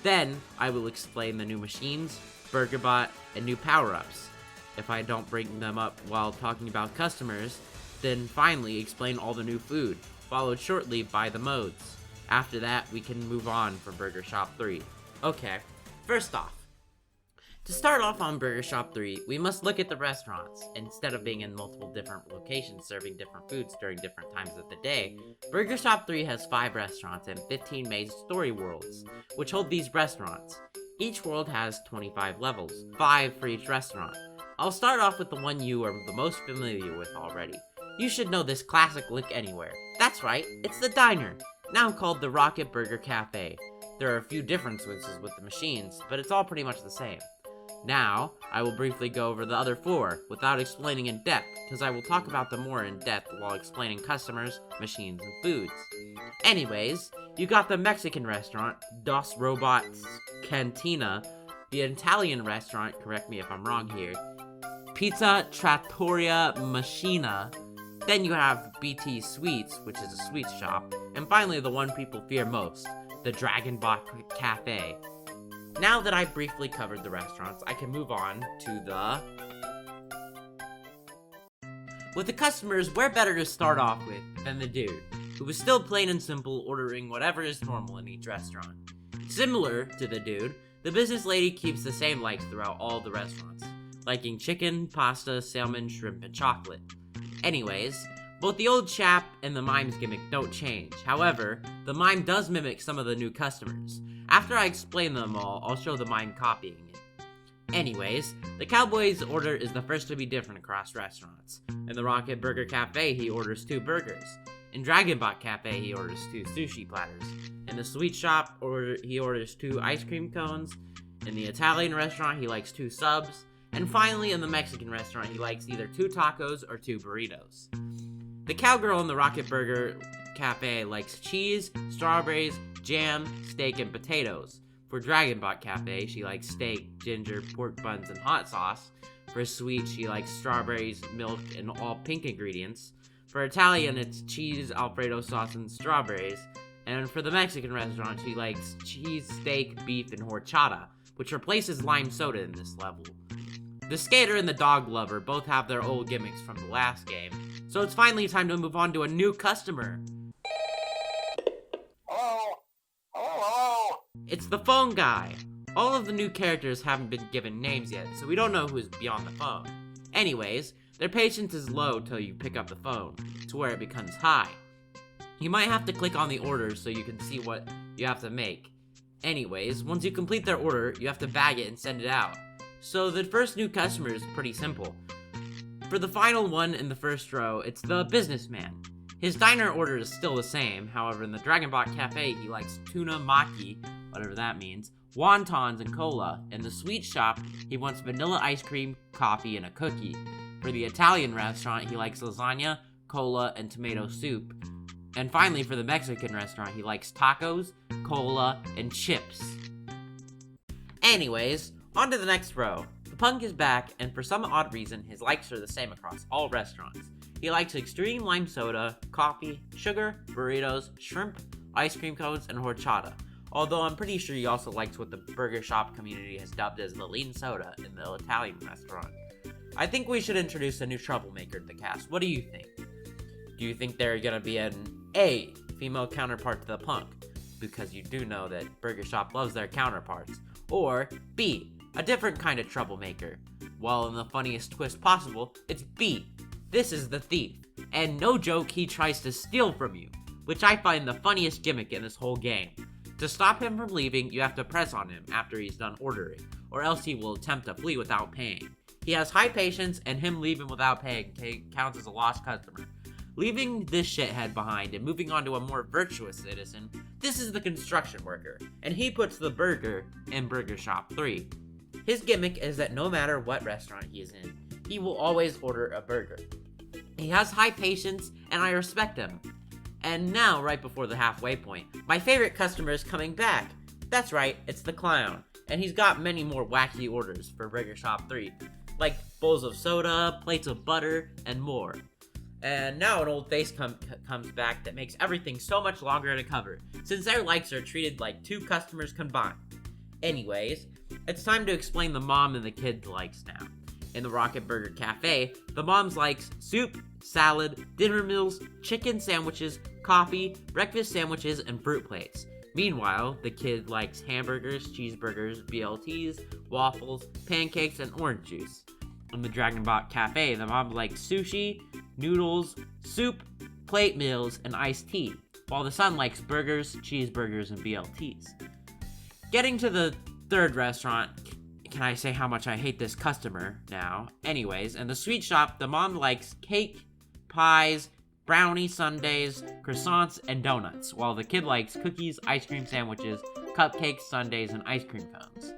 Then, I will explain the new machines, BurgerBot, and new power-ups. If I don't bring them up while talking about customers, then finally explain all the new food, followed shortly by the modes. After that, we can move on for Burger Shop 3. Okay, first off, to start off on Burger Shop 3, we must look at the restaurants. Instead of being in multiple different locations serving different foods during different times of the day, Burger Shop 3 has 5 restaurants and 15 main story worlds, which hold these restaurants. Each world has 25 levels, 5 for each restaurant. I'll start off with the one you are the most familiar with already. You should know this classic look anywhere. That's right, it's the diner, now called the Rocket Burger Cafe. There are a few differences with the machines, but it's all pretty much the same. Now, I will briefly go over the other 4, without explaining in depth, because I will talk about them more in depth while explaining customers, machines, and foods. Anyways, you got the Mexican restaurant, Dos Robots Cantina, the Italian restaurant, correct me if I'm wrong here, Pizza Trattoria Machina, then you have BT Sweets, which is a sweets shop, and finally the one people fear most, the Dragon Bot Cafe. Now that I've briefly covered the restaurants, I can move on to the... With the customers, where better to start off with than the dude, who was still plain and simple ordering whatever is normal in each restaurant. Similar to the dude, the business lady keeps the same likes throughout all the restaurants, liking chicken, pasta, salmon, shrimp, and chocolate. Anyways, both the old chap and the mime's gimmick don't change. However, the mime does mimic some of the new customers. After I explain them all, I'll show the mime copying it. Anyways, the cowboy's order is the first to be different across restaurants. In the Rocket Burger Cafe, he orders 2 burgers. In Dragonbot Cafe, he orders 2 sushi platters. In the sweet shop, he orders 2 ice cream cones. In the Italian restaurant, he likes 2 subs. And finally, in the Mexican restaurant, he likes either 2 tacos or 2 burritos. The cowgirl in the Rocket Burger Cafe likes cheese, strawberries, jam, steak, and potatoes. For Dragonbot Cafe, she likes steak, ginger, pork buns, and hot sauce. For sweet, she likes strawberries, milk, and all pink ingredients. For Italian, it's cheese, Alfredo sauce, and strawberries. And for the Mexican restaurant, she likes cheese, steak, beef, and horchata, which replaces lime soda in this level. The skater and the dog lover both have their old gimmicks from the last game, so it's finally time to move on to a new customer. It's the phone guy. All of the new characters haven't been given names yet, so we don't know who's beyond the phone. Anyways, their patience is low till you pick up the phone, to where it becomes high. You might have to click on the orders so you can see what you have to make. Anyways, once you complete their order, you have to bag it and send it out. So the first new customer is pretty simple. For the final one in the first row, it's the businessman. His diner order is still the same, however in the Dragonbot Cafe he likes tuna maki, whatever that means, wontons and cola. In the sweet shop, he wants vanilla ice cream, coffee, and a cookie. For the Italian restaurant, he likes lasagna, cola, and tomato soup. And finally, for the Mexican restaurant, he likes tacos, cola, and chips. Anyways, on to the next row. The punk is back, and for some odd reason, his likes are the same across all restaurants. He likes extreme lime soda, coffee, sugar, burritos, shrimp, ice cream cones, and horchata. Although I'm pretty sure he also likes what the burger shop community has dubbed as the lean soda in the Italian restaurant. I think we should introduce a new troublemaker to the cast. What do you think? Do you think they're gonna be an A, female counterpart to the punk? Because you do know that Burger Shop loves their counterparts. Or B, a different kind of troublemaker. Well, in the funniest twist possible, it's B. This is the thief. And no joke, he tries to steal from you, which I find the funniest gimmick in this whole game. To stop him from leaving, you have to press on him after he's done ordering, or else he will attempt to flee without paying. He has high patience, and him leaving without paying counts as a lost customer. Leaving this shithead behind and moving on to a more virtuous citizen, this is the construction worker, and he puts the burger in Burger Shop 3. His gimmick is that no matter what restaurant he is in, he will always order a burger. He has high patience, and I respect him. And now, right before the halfway point, my favorite customer is coming back. That's right, it's the clown, and he's got many more wacky orders for Burger Shop 3, like bowls of soda, plates of butter, and more. And now an old face comes back that makes everything so much longer to cover, since their likes are treated like 2 customers combined. Anyways, it's time to explain the mom and the kid's likes now. In the Rocket Burger Cafe, the mom's likes soup, salad, dinner meals, chicken sandwiches, coffee, breakfast sandwiches, and fruit plates. Meanwhile, the kid likes hamburgers, cheeseburgers, BLTs, waffles, pancakes, and orange juice. In the Dragonbot Cafe, the mom likes sushi, noodles, soup, plate meals, and iced tea, while the son likes burgers, cheeseburgers, and BLTs. Getting to the third restaurant, can I say how much I hate this customer now? Anyways, in the sweet shop, the mom likes cake, pies, brownie sundaes, croissants, and donuts, while the kid likes cookies, ice cream sandwiches, cupcakes, sundaes, and ice cream cones.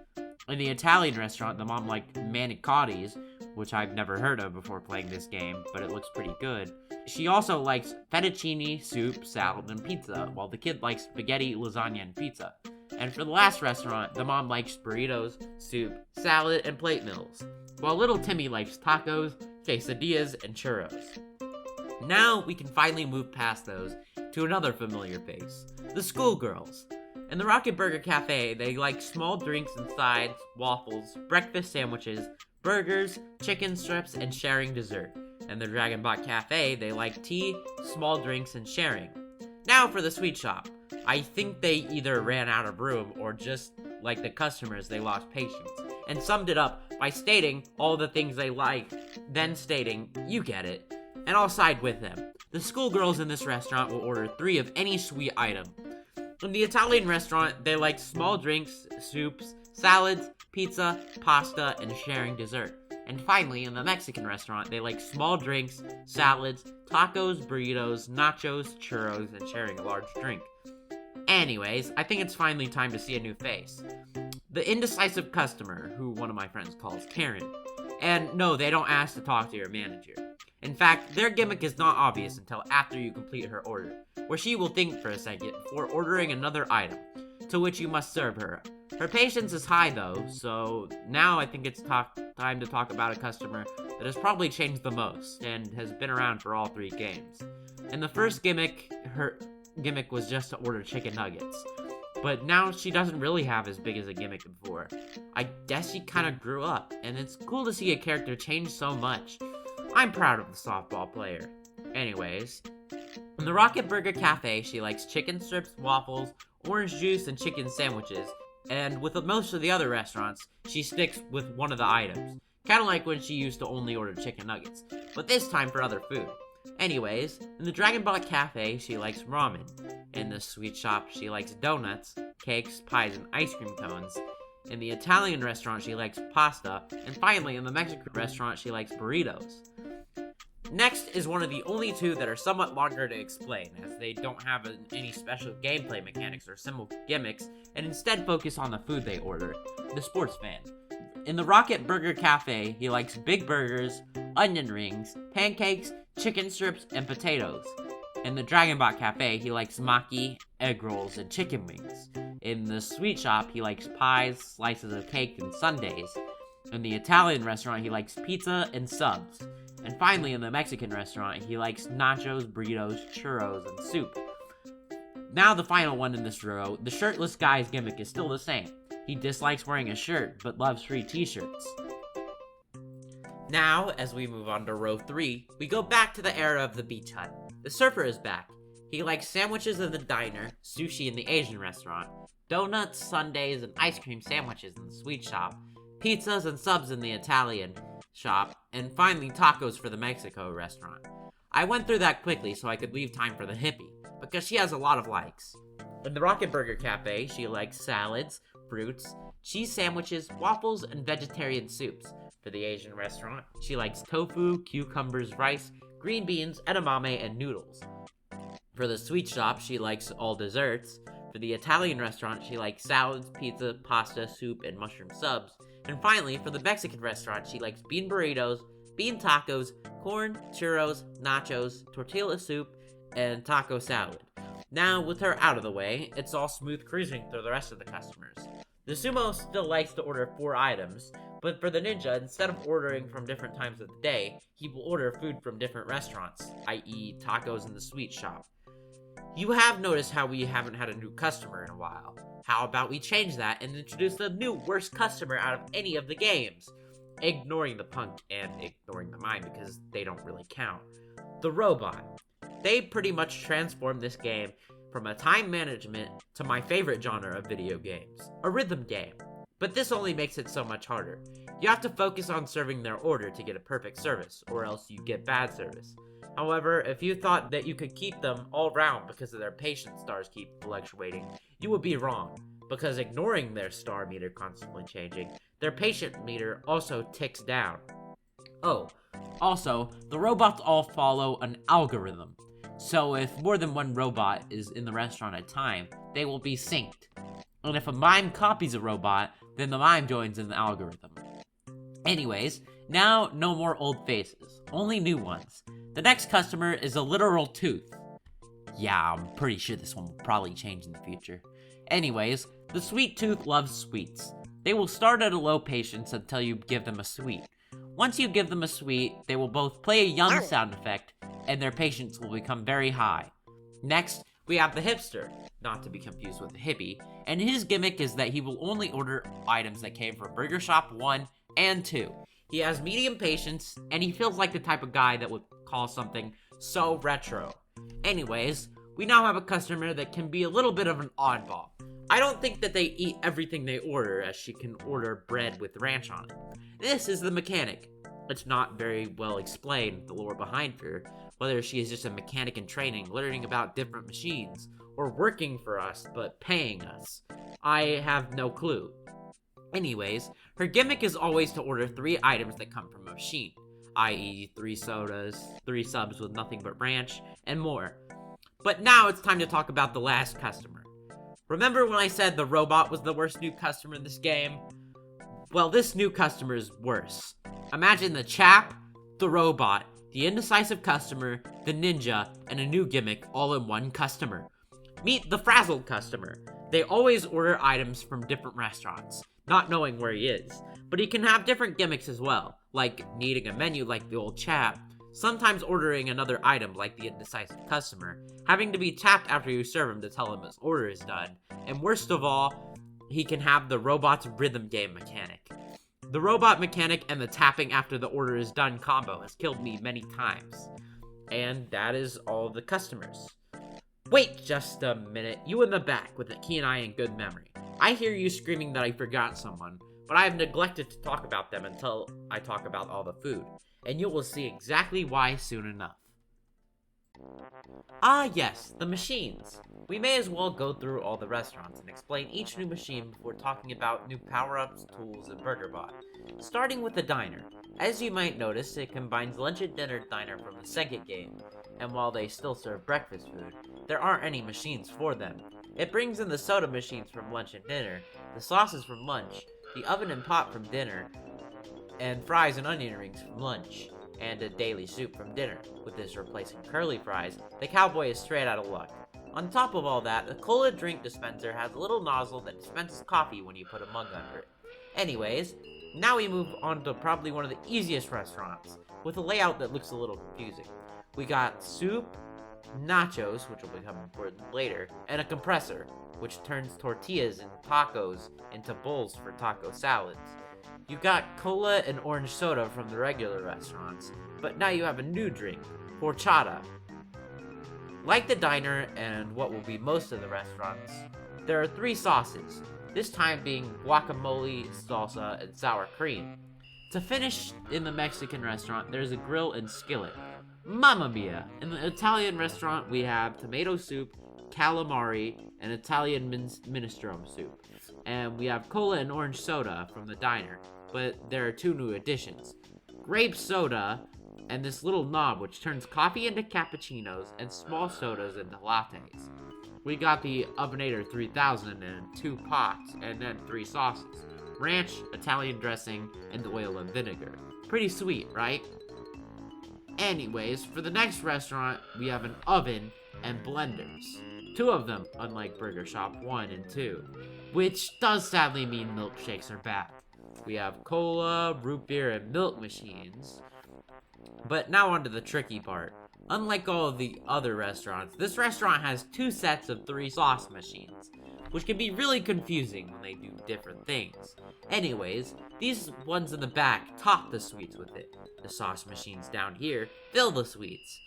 In the Italian restaurant, the mom liked manicottis, which I've never heard of before playing this game, but it looks pretty good. She also likes fettuccine, soup, salad, and pizza, while the kid likes spaghetti, lasagna, and pizza. And for the last restaurant, the mom likes burritos, soup, salad, and plate meals, while little Timmy likes tacos, quesadillas, and churros. Now we can finally move past those to another familiar face, the schoolgirls. In the Rocket Burger Cafe, they like small drinks and sides, waffles, breakfast sandwiches, burgers, chicken strips, and sharing dessert. In the Dragonbot Cafe, they like tea, small drinks, and sharing. Now for the sweet shop. I think they either ran out of room or just, like the customers, they lost patience, and summed it up by stating all the things they like, then stating, you get it, and I'll side with them. The schoolgirls in this restaurant will order 3 of any sweet item. In the Italian restaurant, they like small drinks, soups, salads, pizza, pasta, and sharing dessert. And finally, in the Mexican restaurant, they like small drinks, salads, tacos, burritos, nachos, churros, and sharing a large drink. Anyways, I think it's finally time to see a new face. The indecisive customer, who one of my friends calls Karen. And no, they don't ask to talk to your manager. In fact, their gimmick is not obvious until after you complete her order, where she will think for a second before ordering another item, to which you must serve her. Her patience is high though, so now I think it's time to talk about a customer that has probably changed the most, and has been around for all 3 games. In the first gimmick, her gimmick was just to order chicken nuggets, but now she doesn't really have as big as a gimmick before. I guess she kinda grew up, and it's cool to see a character change so much. I'm proud of the softball player. Anyways, in the Rocket Burger Cafe, she likes chicken strips, waffles, orange juice, and chicken sandwiches, and with most of the other restaurants, she sticks with one of the items, kinda like when she used to only order chicken nuggets, but this time for other food. Anyways, in the Dragonbot Cafe, she likes ramen. In the sweet shop, she likes donuts, cakes, pies, and ice cream cones. In the Italian restaurant, she likes pasta. And finally, in the Mexican restaurant, she likes burritos. Next is one of the only 2 that are somewhat longer to explain, as they don't have any special gameplay mechanics or simple gimmicks, and instead focus on the food they order, the sports fan. In the Rocket Burger Cafe, he likes big burgers, onion rings, pancakes, chicken strips, and potatoes. In the Dragonbot Cafe, he likes maki, egg rolls, and chicken wings. In the sweet shop, he likes pies, slices of cake, and sundaes. In the Italian restaurant, he likes pizza and subs. And finally, in the Mexican restaurant, he likes nachos, burritos, churros, and soup. Now the final one in this row, the shirtless guy's gimmick is still the same. He dislikes wearing a shirt, but loves free t-shirts. Now, as we move on to row 3, we go back to the era of the beach hut. The surfer is back. He likes sandwiches in the diner, sushi in the Asian restaurant, donuts, sundaes, and ice cream sandwiches in the sweet shop, pizzas and subs in the Italian shop, and finally tacos for the Mexico restaurant. I went through that quickly so I could leave time for the hippie, because she has a lot of likes. In the Rocket Burger Cafe, she likes salads, fruits, cheese sandwiches, waffles, and vegetarian soups. For the Asian restaurant, she likes tofu, cucumbers, rice, green beans, edamame, and noodles. For the sweet shop, she likes all desserts. For the Italian restaurant, she likes salads, pizza, pasta, soup, and mushroom subs. And finally, for the Mexican restaurant, she likes bean burritos, bean tacos, corn, churros, nachos, tortilla soup, and taco salad. Now, with her out of the way, it's all smooth cruising through the rest of the customers. The sumo still likes to order 4 items, but for the ninja, instead of ordering from different times of the day, he will order food from different restaurants, i.e. tacos in the sweet shop. You have noticed how we haven't had a new customer in a while. How about we change that and introduce the new worst customer out of any of the games? Ignoring the punk and ignoring the mime because they don't really count. The robot. They pretty much transformed this game from a time management to my favorite genre of video games, a rhythm game. But this only makes it so much harder. You have to focus on serving their order to get a perfect service, or else you get bad service. However, if you thought that you could keep them all round because of their patience stars keep fluctuating, you would be wrong, because ignoring their star meter constantly changing, their patient meter also ticks down. Oh, also, the robots all follow an algorithm. So if more than one robot is in the restaurant at a time, they will be synced. And if a mime copies a robot, then the mime joins in the algorithm. Anyways, now no more old faces, only new ones. The next customer is a literal tooth. Yeah, I'm pretty sure this one will probably change in the future. Anyways, the sweet tooth loves sweets. They will start at a low patience until you give them a sweet. Once you give them a sweet, they will both play a yum sound effect, and their patience will become very high. Next, We have the hipster, not to be confused with the hippie, and his gimmick is that he will only order items that came from Burger Shop 1 and 2. He has medium patience, and he feels like the type of guy that would call something so retro. Anyways, we now have a customer that can be a little bit of an oddball. I don't think that they eat everything they order, as she can order bread with ranch on it. This is the mechanic. It's not very well explained, the lore behind her, whether she is just a mechanic in training, learning about different machines, or working for us, but paying us. I have no clue. Anyways, her gimmick is always to order 3 items that come from a machine, i.e. 3 sodas, 3 subs with nothing but ranch, and more. But now it's time to talk about the last customer. Remember when I said the robot was the worst new customer in this game? Well, this new customer is worse. Imagine the chap, the robot, the indecisive customer, the ninja, and a new gimmick all in one customer. Meet the frazzled customer. They always order items from different restaurants, not knowing where he is. But he can have different gimmicks as well, like needing a menu like the old chap, sometimes ordering another item like the indecisive customer, having to be tapped after you serve him to tell him his order is done, and worst of all, he can have the robot's rhythm game mechanic. The robot mechanic and the tapping after the order is done combo has killed me many times. And that is all the customers. Wait just a minute, you in the back with a keen eye and good memory. I hear you screaming that I forgot someone, but I have neglected to talk about them until I talk about all the food, and you will see exactly why soon enough. Ah yes, the machines. We may as well go through all the restaurants and explain each new machine before talking about new power-ups, tools, and BurgerBot. Starting with the diner. As you might notice, it combines lunch and dinner diner from the Sega game, and while they still serve breakfast food, there aren't any machines for them. It brings in the soda machines from lunch and dinner, the sauces from lunch, the oven and pot from dinner, and fries and onion rings from lunch, and a daily soup from dinner. With this replacing curly fries, the cowboy is straight out of luck. On top of all that, the cola drink dispenser has a little nozzle that dispenses coffee when you put a mug under it. Anyways, now we move on to probably one of the easiest restaurants, with a layout that looks a little confusing. We got soup, nachos, which will become important later, and a compressor, which turns tortillas and tacos into bowls for taco salads. You got cola and orange soda from the regular restaurants, but now you have a new drink, horchata. Like the diner and what will be most of the restaurants, there are 3 sauces, this time being guacamole, salsa, and sour cream. To finish in the Mexican restaurant, there's a grill and skillet. Mamma mia! In the Italian restaurant, we have tomato soup, calamari, and Italian minestrone soup. And we have cola and orange soda from the diner, but there are 2 new additions. Grape soda, and this little knob which turns coffee into cappuccinos and small sodas into lattes. We got the Ovenator 3000 and 2 pots, and then 3 sauces. Ranch, Italian dressing, and oil and vinegar. Pretty sweet, right? Anyways, for the next restaurant, we have an oven and blenders. 2 of them, unlike Burger Shop 1 and 2, which does sadly mean milkshakes are back. We have cola, root beer, and milk machines. But now onto the tricky part. Unlike all of the other restaurants, this restaurant has 2 sets of 3 sauce machines, which can be really confusing when they do different things. Anyways, these ones in the back top the sweets with it. The sauce machines down here fill the sweets.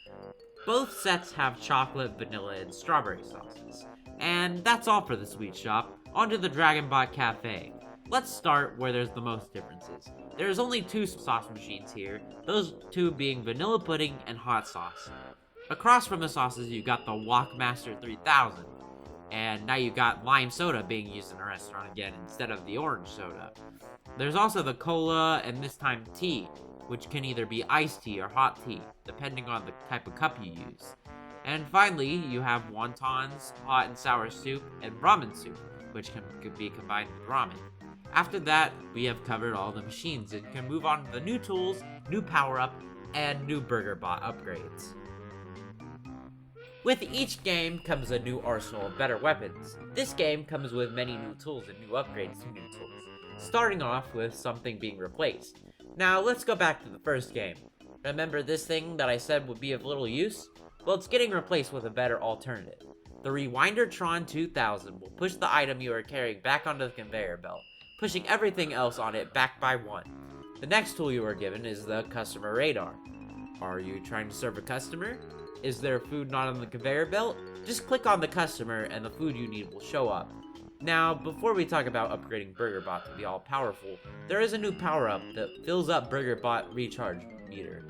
Both sets have chocolate, vanilla, and strawberry sauces. And that's all for the sweet shop. Onto the Dragonbot Cafe. Let's start where there's the most differences. There's only 2 sauce machines here, those 2 being vanilla pudding and hot sauce. Across from the sauces, you got the Walkmaster 3000, and now you got lime soda being used in a restaurant again instead of the orange soda. There's also the cola and this time tea, which can either be iced tea or hot tea, depending on the type of cup you use. And finally, you have wontons, hot and sour soup, and ramen soup, which could be combined with ramen. After that, we have covered all the machines and can move on to the new tools, new power-up, and new BurgerBot upgrades. With each game comes a new arsenal of better weapons. This game comes with many new tools and new upgrades to new tools, starting off with something being replaced. Now let's go back to the first game. Remember this thing that I said would be of little use? Well, it's getting replaced with a better alternative. The Rewindertron 2000 will push the item you are carrying back onto the conveyor belt, pushing everything else on it back by 1. The next tool you are given is the Customer Radar. Are you trying to serve a customer? Is there food not on the conveyor belt? Just click on the customer and the food you need will show up. Now, before we talk about upgrading BurgerBot to be all-powerful, there is a new power-up that fills up BurgerBot recharge meter.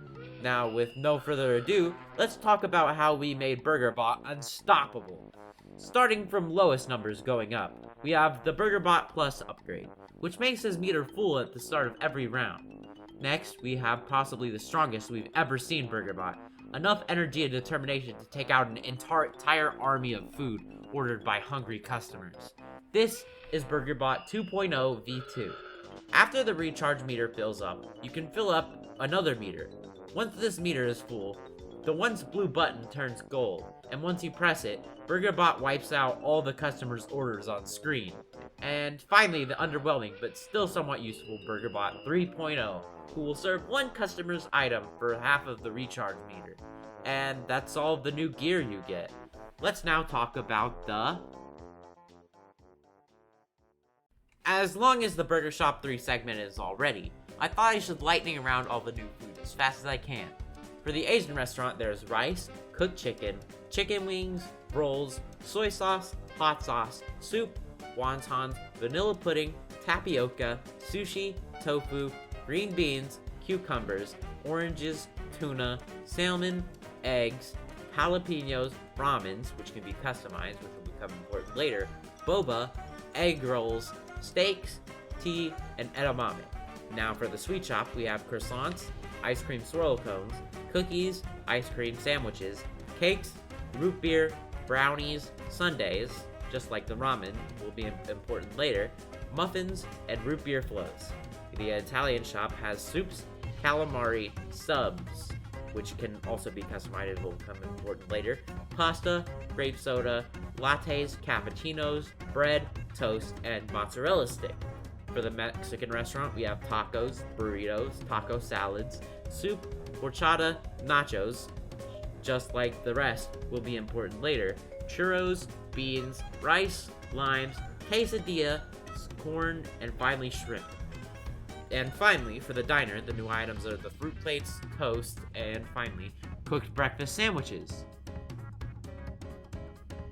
Now, with no further ado, let's talk about how we made BurgerBot unstoppable. Starting from lowest numbers going up, we have the BurgerBot Plus upgrade, which makes his meter full at the start of every round. Next, we have possibly the strongest we've ever seen BurgerBot, enough energy and determination to take out an entire army of food ordered by hungry customers. This is BurgerBot 2.0 V2. After the recharge meter fills up, you can fill up another meter. Once this meter is full, the once blue button turns gold, and once you press it, BurgerBot wipes out all the customer's orders on screen. And finally, the underwhelming but still somewhat useful BurgerBot 3.0, who will serve one customer's item for half of the recharge meter. And that's all the new gear you get. Let's now talk about the... As long as the Burger Shop 3 segment is all ready, I thought I should lightning around all the new food as fast as I can. For the Asian restaurant, there's rice, cooked chicken, chicken wings, rolls, soy sauce, hot sauce, soup, wontons, vanilla pudding, tapioca, sushi, tofu, green beans, cucumbers, oranges, tuna, salmon, eggs, jalapenos, ramens, which can be customized, which will become important later, boba, egg rolls, steaks, tea, and edamame. Now for the sweet shop, we have croissants, ice cream swirl cones, cookies, ice cream sandwiches, cakes, root beer, brownies, sundaes, just like the ramen will be important later, muffins, and root beer floats. The Italian shop has soups, calamari, subs, which can also be customized, will become important later, pasta, grape soda, lattes, cappuccinos, bread, toast, and mozzarella stick. For the Mexican restaurant, we have tacos, burritos, taco salads, soup, horchata, nachos, just like the rest will be important later, churros, beans, rice, limes, quesadilla, corn, and finally shrimp. And finally, for the diner, the new items are the fruit plates, toast, and finally, cooked breakfast sandwiches.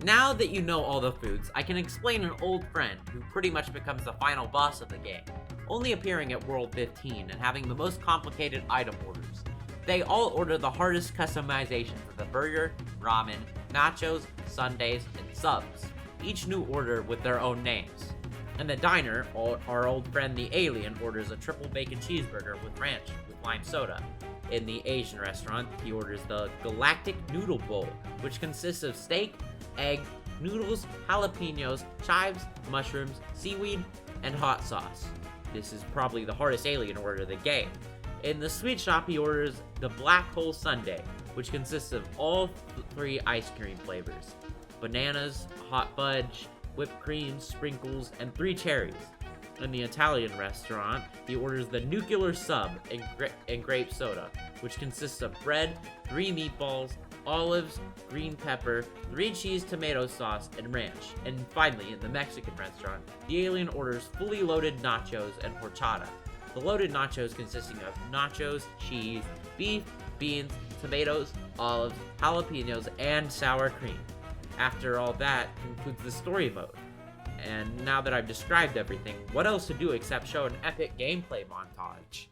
Now that you know all the foods, I can explain an old friend who pretty much becomes the final boss of the game, only appearing at World 15 and having the most complicated item orders. They all order the hardest customization for the burger, ramen, nachos, sundaes, and subs, each new order with their own names. In the diner, our old friend the alien orders a triple bacon cheeseburger with ranch with lime soda. In the Asian restaurant, he orders the Galactic Noodle Bowl, which consists of steak, egg, noodles, jalapenos, chives, mushrooms, seaweed, and hot sauce. This is probably the hardest alien order of the game. In the sweet shop, he orders the Black Hole Sundae, which consists of all 3 ice cream flavors: bananas, hot fudge, whipped cream, sprinkles, and 3 cherries. In the Italian restaurant, he orders the Nuclear Sub and grape soda, which consists of bread, 3 meatballs, olives, green pepper, 3 cheese tomato sauce, and ranch. And finally, in the Mexican restaurant, the alien orders fully loaded nachos and horchata. The loaded nachos consisting of nachos, cheese, beef, beans, tomatoes, olives, jalapenos, and sour cream. After all that concludes the story mode. And now that I've described everything, what else to do except show an epic gameplay montage?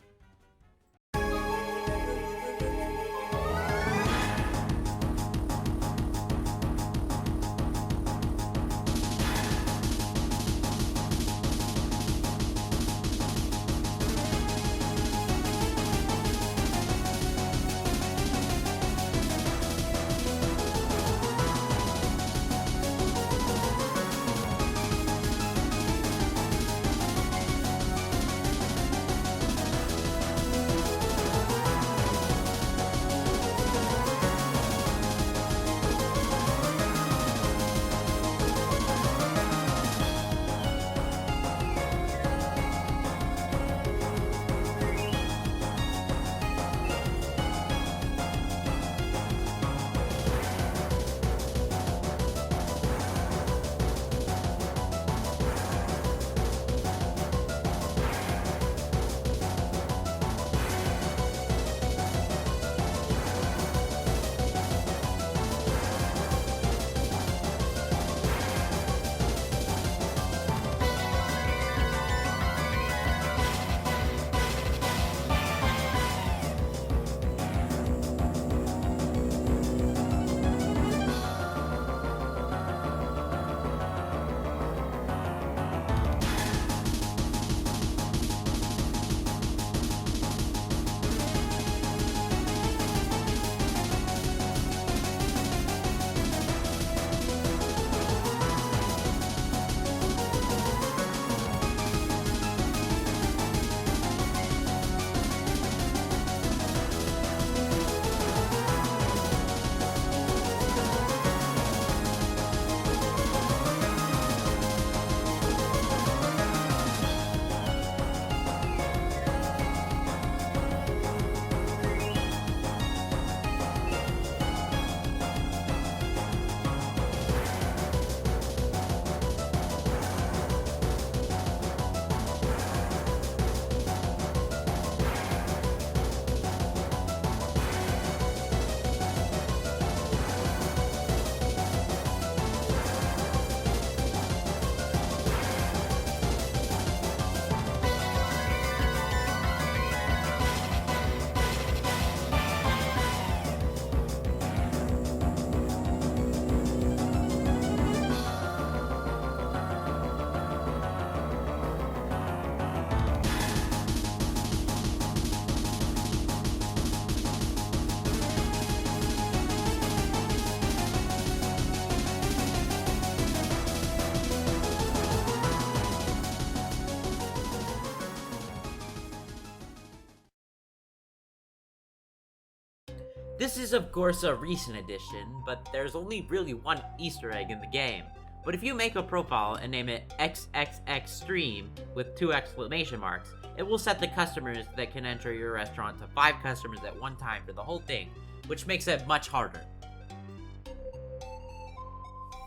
This is of course a recent addition, but there's only really one Easter egg in the game. But if you make a profile and name it XXX Stream with 2 exclamation marks, it will set the customers that can enter your restaurant to 5 customers at one time for the whole thing, which makes it much harder.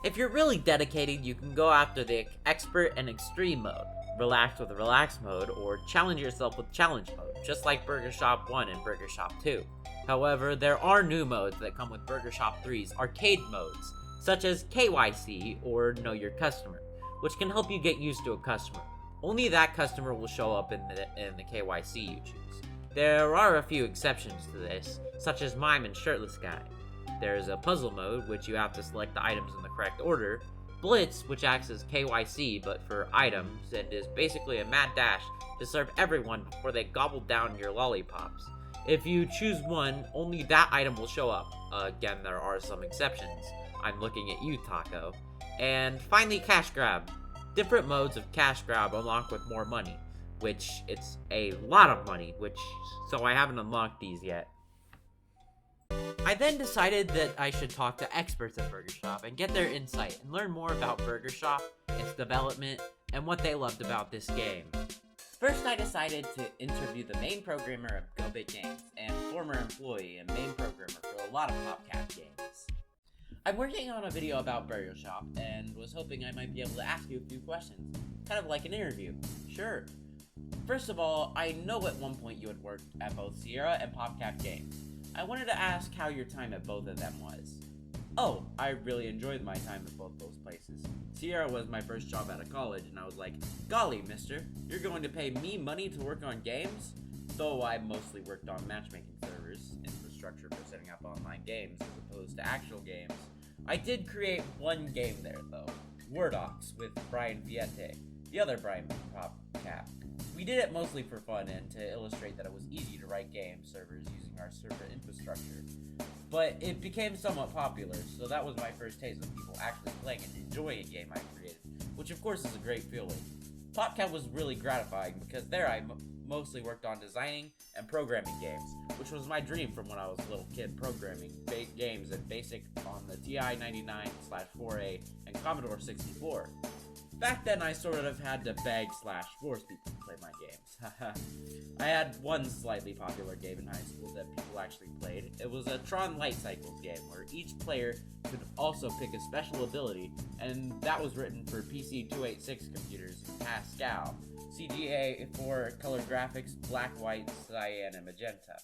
If you're really dedicated, you can go after the Expert and Extreme mode, Relax with Relax mode, or Challenge yourself with Challenge mode, just like Burger Shop 1 and Burger Shop 2. However, there are new modes that come with Burger Shop 3's arcade modes, such as KYC or Know Your Customer, which can help you get used to a customer. Only that customer will show up in the KYC you choose. There are a few exceptions to this, such as Mime and Shirtless Guy. There's a puzzle mode, which you have to select the items in the correct order, Blitz, which acts as KYC but for items, and is basically a mad dash to serve everyone before they gobble down your lollipops. If you choose one, only that item will show up. Again, there are some exceptions. I'm looking at you, Taco. And finally, Cash Grab. Different modes of Cash Grab unlock with more money, which it's a lot of money, so I haven't unlocked these yet. I then decided that I should talk to experts at Burger Shop and get their insight and learn more about Burger Shop, its development, and what they loved about this game. First, I decided to interview the main programmer of Go Big Games and former employee and main programmer for a lot of PopCap games. I'm working on a video about Burger Shop and was hoping I might be able to ask you a few questions, kind of like an interview. Sure. First of all, I know at one point you had worked at both Sierra and PopCap Games. I wanted to ask how your time at both of them was. Oh, I really enjoyed my time at both those places. Sierra was my first job out of college, and I was like, golly, mister, you're going to pay me money to work on games? Though I mostly worked on matchmaking servers, infrastructure for setting up online games as opposed to actual games. I did create one game there, though, Wordox with Brian Viette, the other Brian PopCap. We did it mostly for fun and to illustrate that it was easy to write game servers using our server infrastructure. But it became somewhat popular, so that was my first taste of people actually playing and enjoying a game I created, which of course is a great feeling. PopCap was really gratifying because there I mostly worked on designing and programming games, which was my dream from when I was a little kid, programming games in BASIC on the TI-99/4A and Commodore 64. Back then, I sort of had to beg/force people to play my games. I had one slightly popular game in high school that people actually played. It was a Tron Light Cycles game, where each player could also pick a special ability, and that was written for PC 286 computers in Pascal, CGA for color graphics, black, white, cyan, and magenta.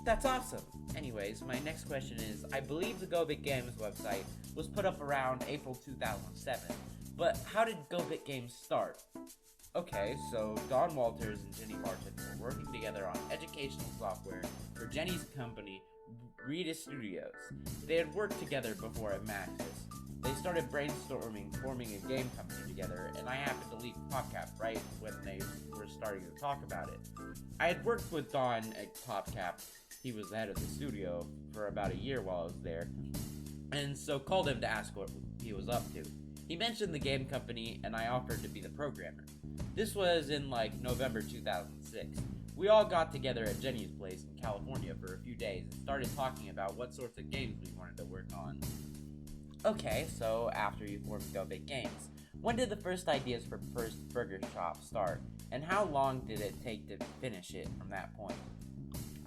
That's awesome! Anyways, my next question is, I believe the Go Big Games website was put up around April 2007. But how did Go Big Games start? Okay, so Don Walters and Jenny Martin were working together on educational software for Jenny's company, Rita Studios. They had worked together before at Maxis. They started brainstorming forming a game company together, and I happened to leave PopCap right when they were starting to talk about it. I had worked with Don at PopCap, he was the head of the studio, for about a year while I was there, and so called him to ask what he was up to. He mentioned the game company, and I offered to be the programmer. This was in November 2006. We all got together at Jenny's place in California for a few days and started talking about what sorts of games we wanted to work on. Okay, so after you formed Go Big Games, when did the first ideas for first Burger Shop start, and how long did it take to finish it from that point?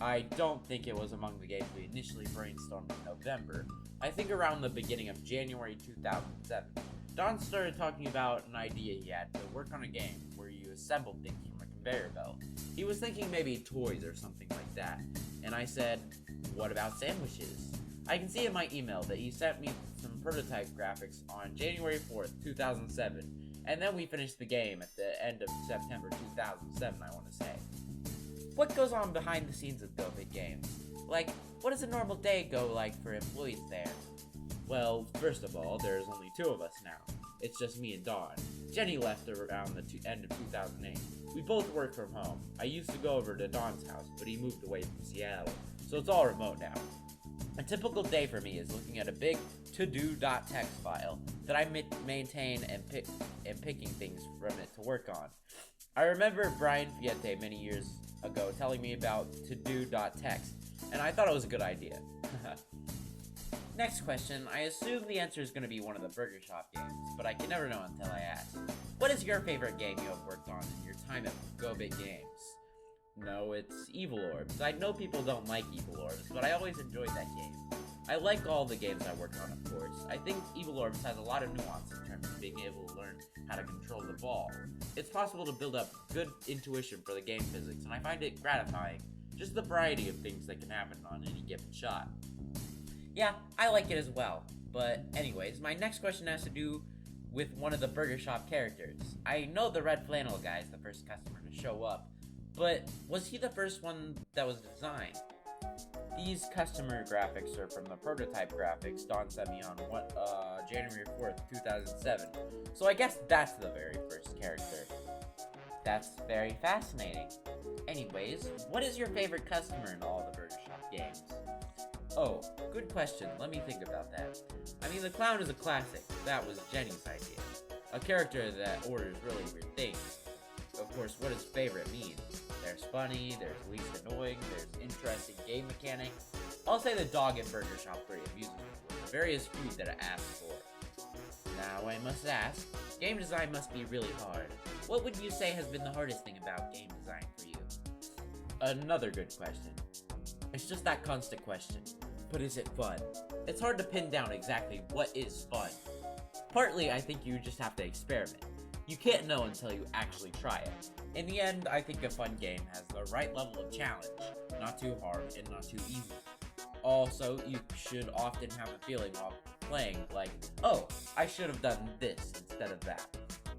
I don't think it was among the games we initially brainstormed in November. I think around the beginning of January 2007. Don started talking about an idea he had to work on a game where you assemble things from a conveyor belt. He was thinking maybe toys or something like that, and I said, what about sandwiches? I can see in my email that he sent me some prototype graphics on January 4th, 2007, and then we finished the game at the end of September 2007, I want to say. What goes on behind the scenes of Go Big Games? What does a normal day go like for employees there? Well, first of all, there's only 2 of us now. It's just me and Dawn. Jenny left around the end of 2008. We both work from home. I used to go over to Dawn's house, but he moved away from Seattle, so it's all remote now. A typical day for me is looking at a big to-do.txt file that I maintain and picking things from it to work on. I remember Brian Viette many years ago telling me about to-do.txt. and I thought it was a good idea. Next question, I assume the answer is going to be one of the Burger Shop games, but I can never know until I ask. What is your favorite game you have worked on in your time at Go Big Games? No, it's Evil Orbs. I know people don't like Evil Orbs, but I always enjoyed that game. I like all the games I worked on, of course. I think Evil Orbs has a lot of nuance in terms of being able to learn how to control the ball. It's possible to build up good intuition for the game physics, and I find it gratifying, just the variety of things that can happen on any given shot. Yeah, I like it as well. But anyways, my next question has to do with one of the Burger Shop characters. I know the red flannel guy is the first customer to show up, but was he the first one that was designed? These customer graphics are from the prototype graphics Don sent me on January 4th, 2007. So I guess that's the very first character. That's very fascinating. Anyways, what is your favorite customer in all the Burger Shop games? Oh, good question. Let me think about that. I mean, the clown is a classic. That was Jenny's idea. A character that orders really weird things. Of course, what does favorite mean? There's funny, there's least annoying, there's interesting game mechanics. I'll say the dog in Burger Shop 3 amuses me with the various food that it asks for. Now I must ask, game design must be really hard. What would you say has been the hardest thing about game design for you? Another good question. It's just that constant question. But is it fun? It's hard to pin down exactly what is fun. Partly, I think you just have to experiment. You can't know until you actually try it. In the end, I think a fun game has the right level of challenge, not too hard and not too easy. Also, you should often have a feeling while playing like, oh, I should have done this instead of that.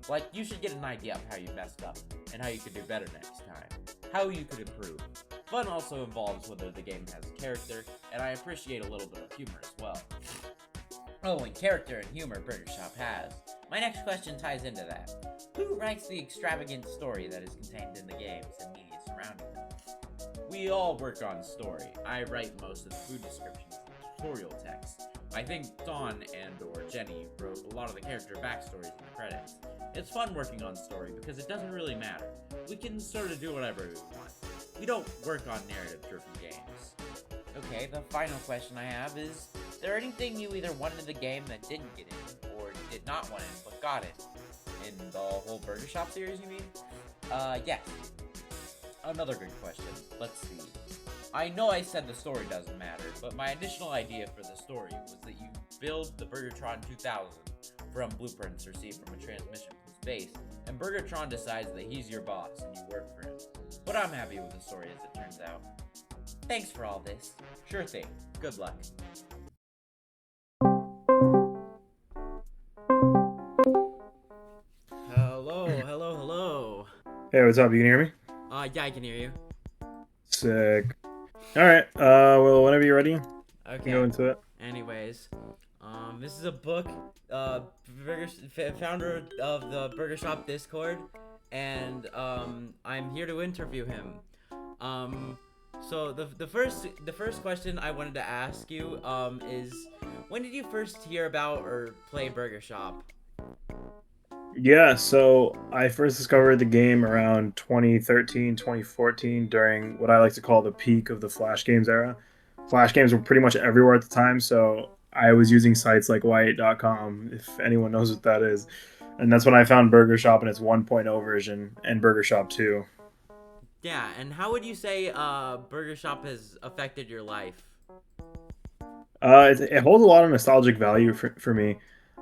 Like, you should get an idea of how you messed up, and how you could do better next time. How you could improve. Fun also involves whether the game has character, and I appreciate a little bit of humor as well. Oh, and character and humor Burger Shop has. My next question ties into that. Who writes the extravagant story that is contained in the games and media surrounding them? We all work on story. I write most of the food descriptions and tutorial text. I think Dawn and or Jenny wrote a lot of the character backstories in the credits. It's fun working on story because it doesn't really matter. We can sort of do whatever we want. We don't work on narrative-driven games. Okay, the final question I have is there anything you either wanted in the game that didn't get in, or did not want in but got in? In the whole Burger Shop series, you mean? Yes. Another good question. Let's see. I know I said the story doesn't matter, but my initial idea for the story was that you build the Burgertron 2000 from blueprints received from a transmission from space, and Burgertron decides that he's your boss and you work for him. But I'm happy with the story as it turns out. Thanks for all this. Sure thing. Good luck. Hello. Hey, what's up? You can hear me? Yeah, I can hear you. Sick. Alright, well, whenever you're ready, Okay. go into it. Anyways, this is a book, founder of the Burger Shop Discord, and, I'm here to interview him. So the first question I wanted to ask you, is, when did you first hear about or play Burger Shop? Yeah, so I first discovered the game around 2013, 2014 during what I like to call the peak of the Flash games era. Flash games were pretty much everywhere at the time, so I was using sites like Wright.com, if anyone knows what that is. And that's when I found Burger Shop in its 1.0 version and Burger Shop 2. Yeah, and how would you say Burger Shop has affected your life? It holds a lot of nostalgic value for me.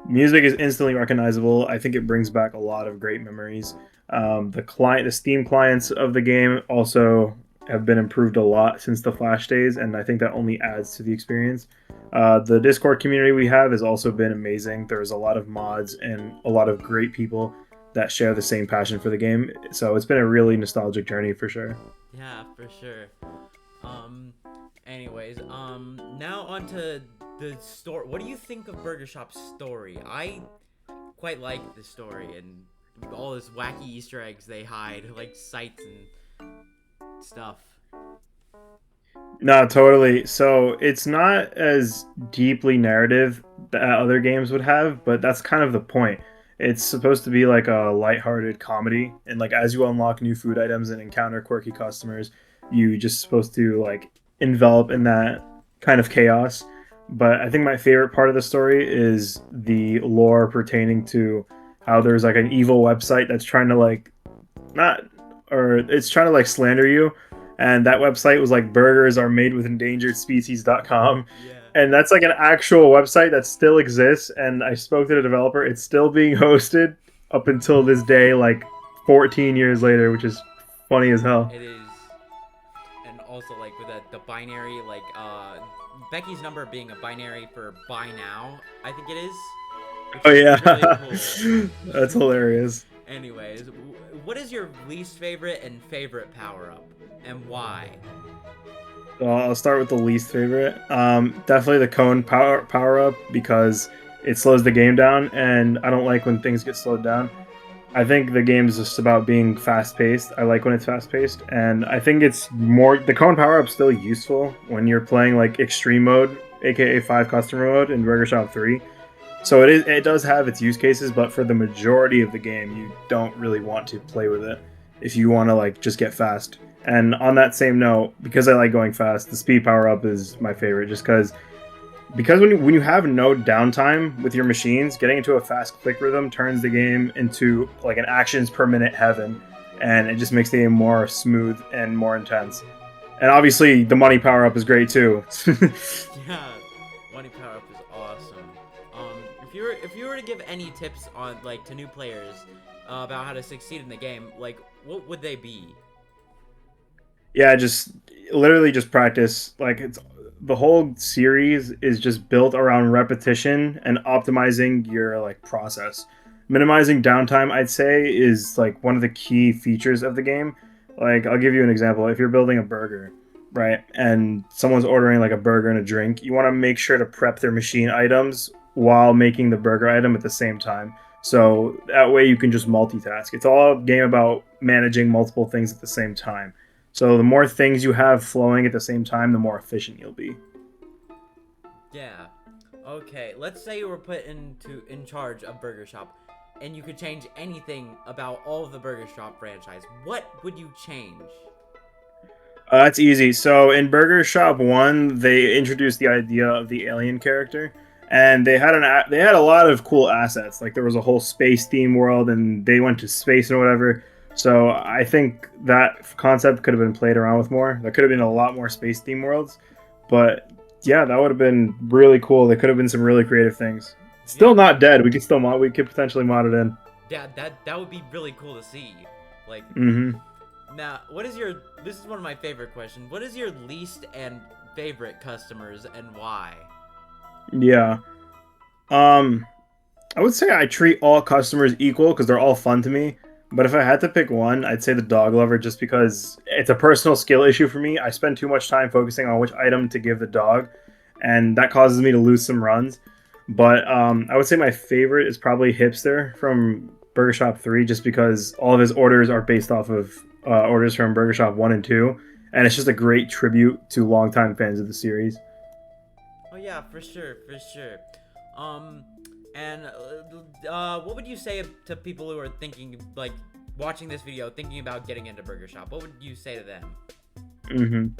Music is instantly recognizable. I think it brings back a lot of great memories. The Steam clients of the game also have been improved a lot since the Flash days, and I think that only adds to the experience. The Discord community we have has also been amazing. There's a lot of mods and a lot of great people that share the same passion for the game. So it's been a really nostalgic journey for sure. Yeah, for sure. Anyways, now onto the story. What do you think of Burger Shop's story? I quite like the story and all this wacky Easter eggs they hide, like sites and stuff. No, totally. So it's not as deeply narrative that other games would have, but that's kind of the point. It's supposed to be like a lighthearted comedy, and like as you unlock new food items and encounter quirky customers, you just supposed to like envelop in that kind of chaos. But I think my favorite part of the story is the lore pertaining to how there's like an evil website that's trying to like not or it's trying to like slander you, and that website was like burgers are made with endangered species.com. Yeah. And that's like an actual website that still exists, and I spoke to the developer. It's still being hosted up until this day, like 14 years later, which is funny as hell. It is. And also, like, with the binary, like, Becky's number being a binary for buy now, I think it is. Which Oh is yeah. really cool. That's hilarious. Anyways, what is your least favorite and favorite power-up? And why? Well, I'll start with the least favorite. Definitely the cone power up, because it slows the game down, and I don't like when things get slowed down. I think the game is just about being fast paced. I like when it's fast paced, and I think it's more the cone power up still useful when you're playing like extreme mode, aka 5 customer mode in Burger Shop 3. So it does have its use cases, but for the majority of the game, you don't really want to play with it if you want to like just get fast. And on that same note, because I like going fast, the speed power up is my favorite, just because when you have no downtime with your machines, getting into a fast click rhythm turns the game into like an actions per minute heaven, and it just makes the game more smooth and more intense. And obviously, the money power up is great too. Yeah, money power up is awesome. If you were to give any tips on like to new players about how to succeed in the game, like what would they be? Yeah, just literally just practice. Like it's the whole series is just built around repetition and optimizing your like process. Minimizing downtime, I'd say, is like one of the key features of the game. Like I'll give you an example. If you're building a burger, right, and someone's ordering like a burger and a drink, you want to make sure to prep their machine items while making the burger item at the same time. So that way you can just multitask. It's all a game about managing multiple things at the same time. So the more things you have flowing at the same time, the more efficient you'll be. Yeah. Okay, let's say you were put in charge of Burger Shop, and you could change anything about all of the Burger Shop franchise. What would you change? That's easy. So in Burger Shop 1, they introduced the idea of the alien character, and they had a lot of cool assets. Like there was a whole space theme world, and they went to space and whatever. So I think that concept could have been played around with more. There could have been a lot more space theme worlds, but yeah, that would have been really cool. There could have been some really creative things. Still not dead. We could potentially mod it in. Yeah, that would be really cool to see. Like, Mm-hmm. now, this is one of my favorite questions. What is your least and favorite customers and why? Yeah. I would say I treat all customers equal because they're all fun to me. But if I had to pick one, I'd say the dog lover, just because it's a personal skill issue for me. I spend too much time focusing on which item to give the dog, and that causes me to lose some runs. But I would say my favorite is probably Hipster from Burger Shop 3, just because all of his orders are based off of orders from Burger Shop 1 and 2, and it's just a great tribute to longtime fans of the series. Oh yeah, for sure. And what would you say to people who are thinking, like, watching this video, thinking about getting into Burger Shop? What would you say to them?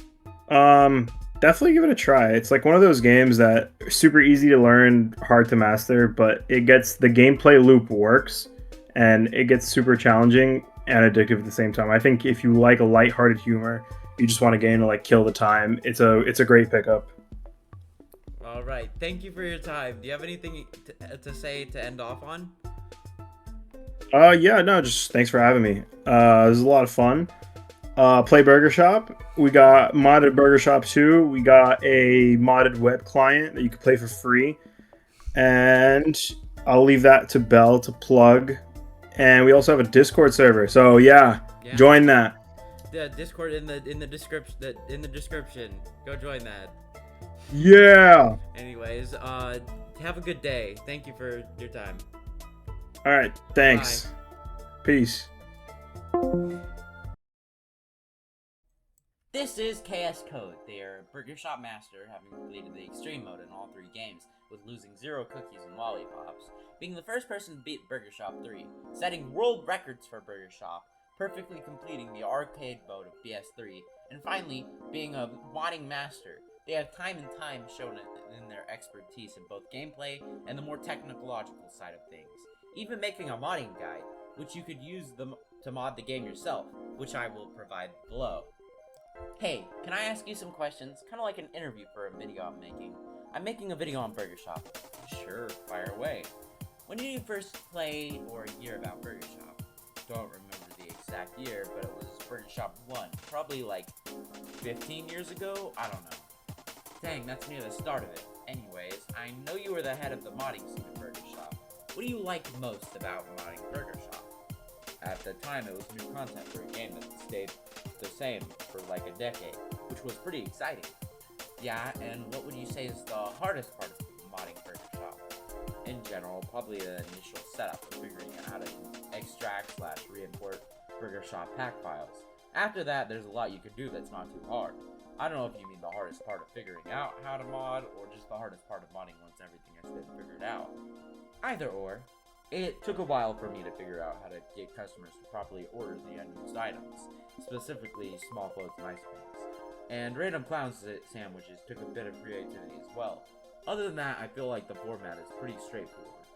Definitely give it a try. It's like one of those games that are super easy to learn, hard to master, but the gameplay loop works, and it gets super challenging and addictive at the same time. I think if you like a lighthearted humor, you just want a game to like kill the time, it's a great pickup. All right, thank you for your time. Do you have anything to say to end off on? Yeah, no, just thanks for having me. This was a lot of fun. Play Burger Shop. We got modded Burger Shop 2. We got a modded web client that you can play for free. And I'll leave that to Bell to plug. And we also have a Discord server. So yeah. Join that. The Discord in the description. Go join that. Yeah. Anyways, have a good day. Thank you for your time. All right. Thanks. Bye. Peace. This is KS Code, their Burger Shop master, having completed the extreme mode in all 3 games, with losing 0 cookies and lollipops, being the first person to beat Burger Shop 3, setting world records for Burger Shop, perfectly completing the arcade mode of PS3, and finally, being a modding master. They have time and time shown it in their expertise in both gameplay and the more technological side of things. Even making a modding guide, which you could use to mod the game yourself, which I will provide below. Hey, can I ask you some questions? Kind of like an interview for a video I'm making. I'm making a video on Burger Shop. Sure, fire away. When did you first play or hear about Burger Shop? Don't remember the exact year, but it was Burger Shop 1. Probably like 15 years ago? I don't know. Dang, that's near the start of it. Anyways, I know you were the head of the modding scene at Burger Shop. What do you like most about modding Burger Shop? At the time, it was new content for a game that stayed the same for like a decade, which was pretty exciting. Yeah, and what would you say is the hardest part of modding Burger Shop? In general, probably the initial setup of figuring out how to extract/re-import Burger Shop pack files. After that, there's a lot you could do that's not too hard. I don't know if you mean the hardest part of figuring out how to mod, or just the hardest part of modding once everything has been figured out. Either or. It took a while for me to figure out how to get customers to properly order the unused items, specifically small floats and ice creams. And random clown sandwiches took a bit of creativity as well. Other than that, I feel like the format is pretty straightforward.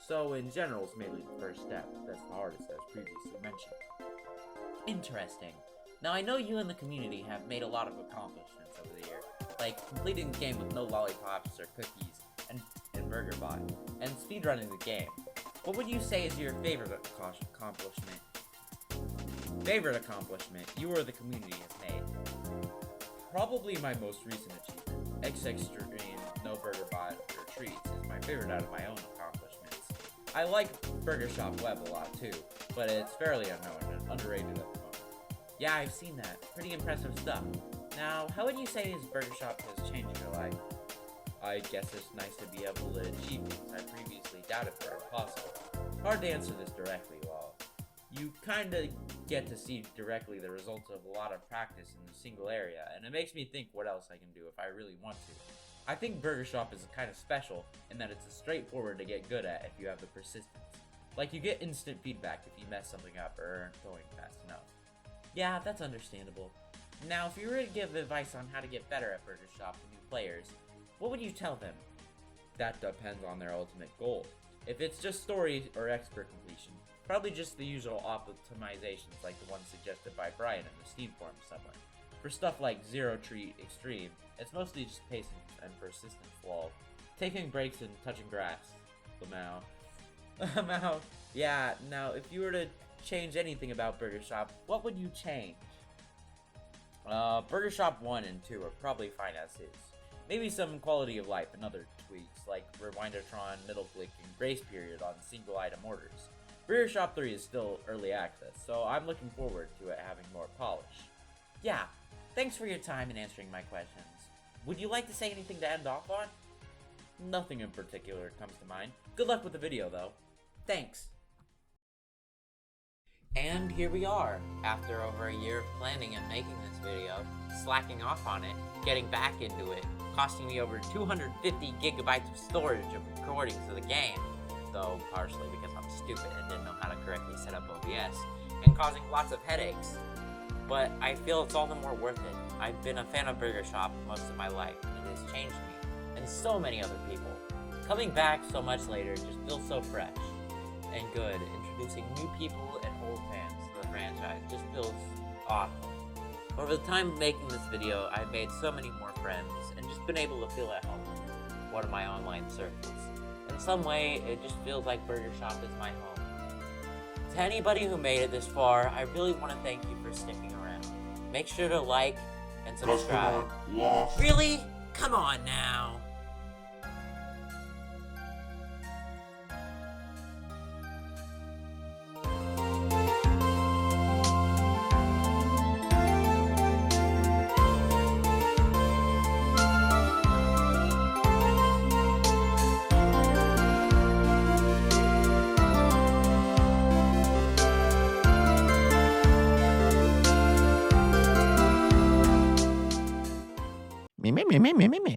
So in general, it's mainly the first step that's the hardest, as previously mentioned. Interesting. Now I know you and the community have made a lot of accomplishments over the year, like completing the game with no lollipops or cookies, and Burger Bot, and speedrunning the game. What would you say is your favorite accomplishment? You or the community has made? Probably my most recent achievement. Extreme No Burger Bot or Treats is my favorite out of my own accomplishments. I like Burger Shop Web a lot too, but it's fairly unknown and underrated at the moment. Yeah, I've seen that. Pretty impressive stuff. Now, how would you say his Burger Shop has changed your life? I guess it's nice to be able to achieve things I previously doubted were impossible. Hard to answer this directly, while you kinda get to see directly the results of a lot of practice in a single area, and it makes me think what else I can do if I really want to. I think Burger Shop is kind of special in that it's straightforward to get good at if you have the persistence. Like, you get instant feedback if you mess something up or aren't going fast enough. Yeah, that's understandable. Now, if you were to give advice on how to get better at Burger Shop to new players, what would you tell them? That depends on their ultimate goal. If it's just story or expert completion, probably just the usual optimizations like the ones suggested by Brian in the Steam forum somewhere. For stuff like Zero Treat Extreme, it's mostly just patience and persistence lol. Taking breaks and touching grass. Lamau. Yeah, now if you were to change anything about Burger Shop, what would you change? Burger Shop 1 and 2 are probably fine as is. Maybe some quality of life and other tweaks, like Rewindertron, middle click, and grace period on single item orders. Burger Shop 3 is still early access, so I'm looking forward to it having more polish. Yeah, thanks for your time and answering my questions. Would you like to say anything to end off on? Nothing in particular comes to mind. Good luck with the video, though. Thanks. And here we are, after over a year of planning and making this video, slacking off on it, getting back into it, costing me over 250 gigabytes of storage of recordings of the game, though partially because I'm stupid and didn't know how to correctly set up OBS, and causing lots of headaches. But I feel it's all the more worth it. I've been a fan of Burger Shop most of my life, and it has changed me, and so many other people. Coming back so much later just feels so fresh and good. Introducing new people and old fans to the franchise just feels awesome. Over the time of making this video, I've made so many more friends and just been able to feel at home in one of my online circles. In some way, it just feels like Burger Shop is my home. To anybody who made it this far, I really want to thank you for sticking around. Make sure to like and subscribe. Really? Come on now. Me.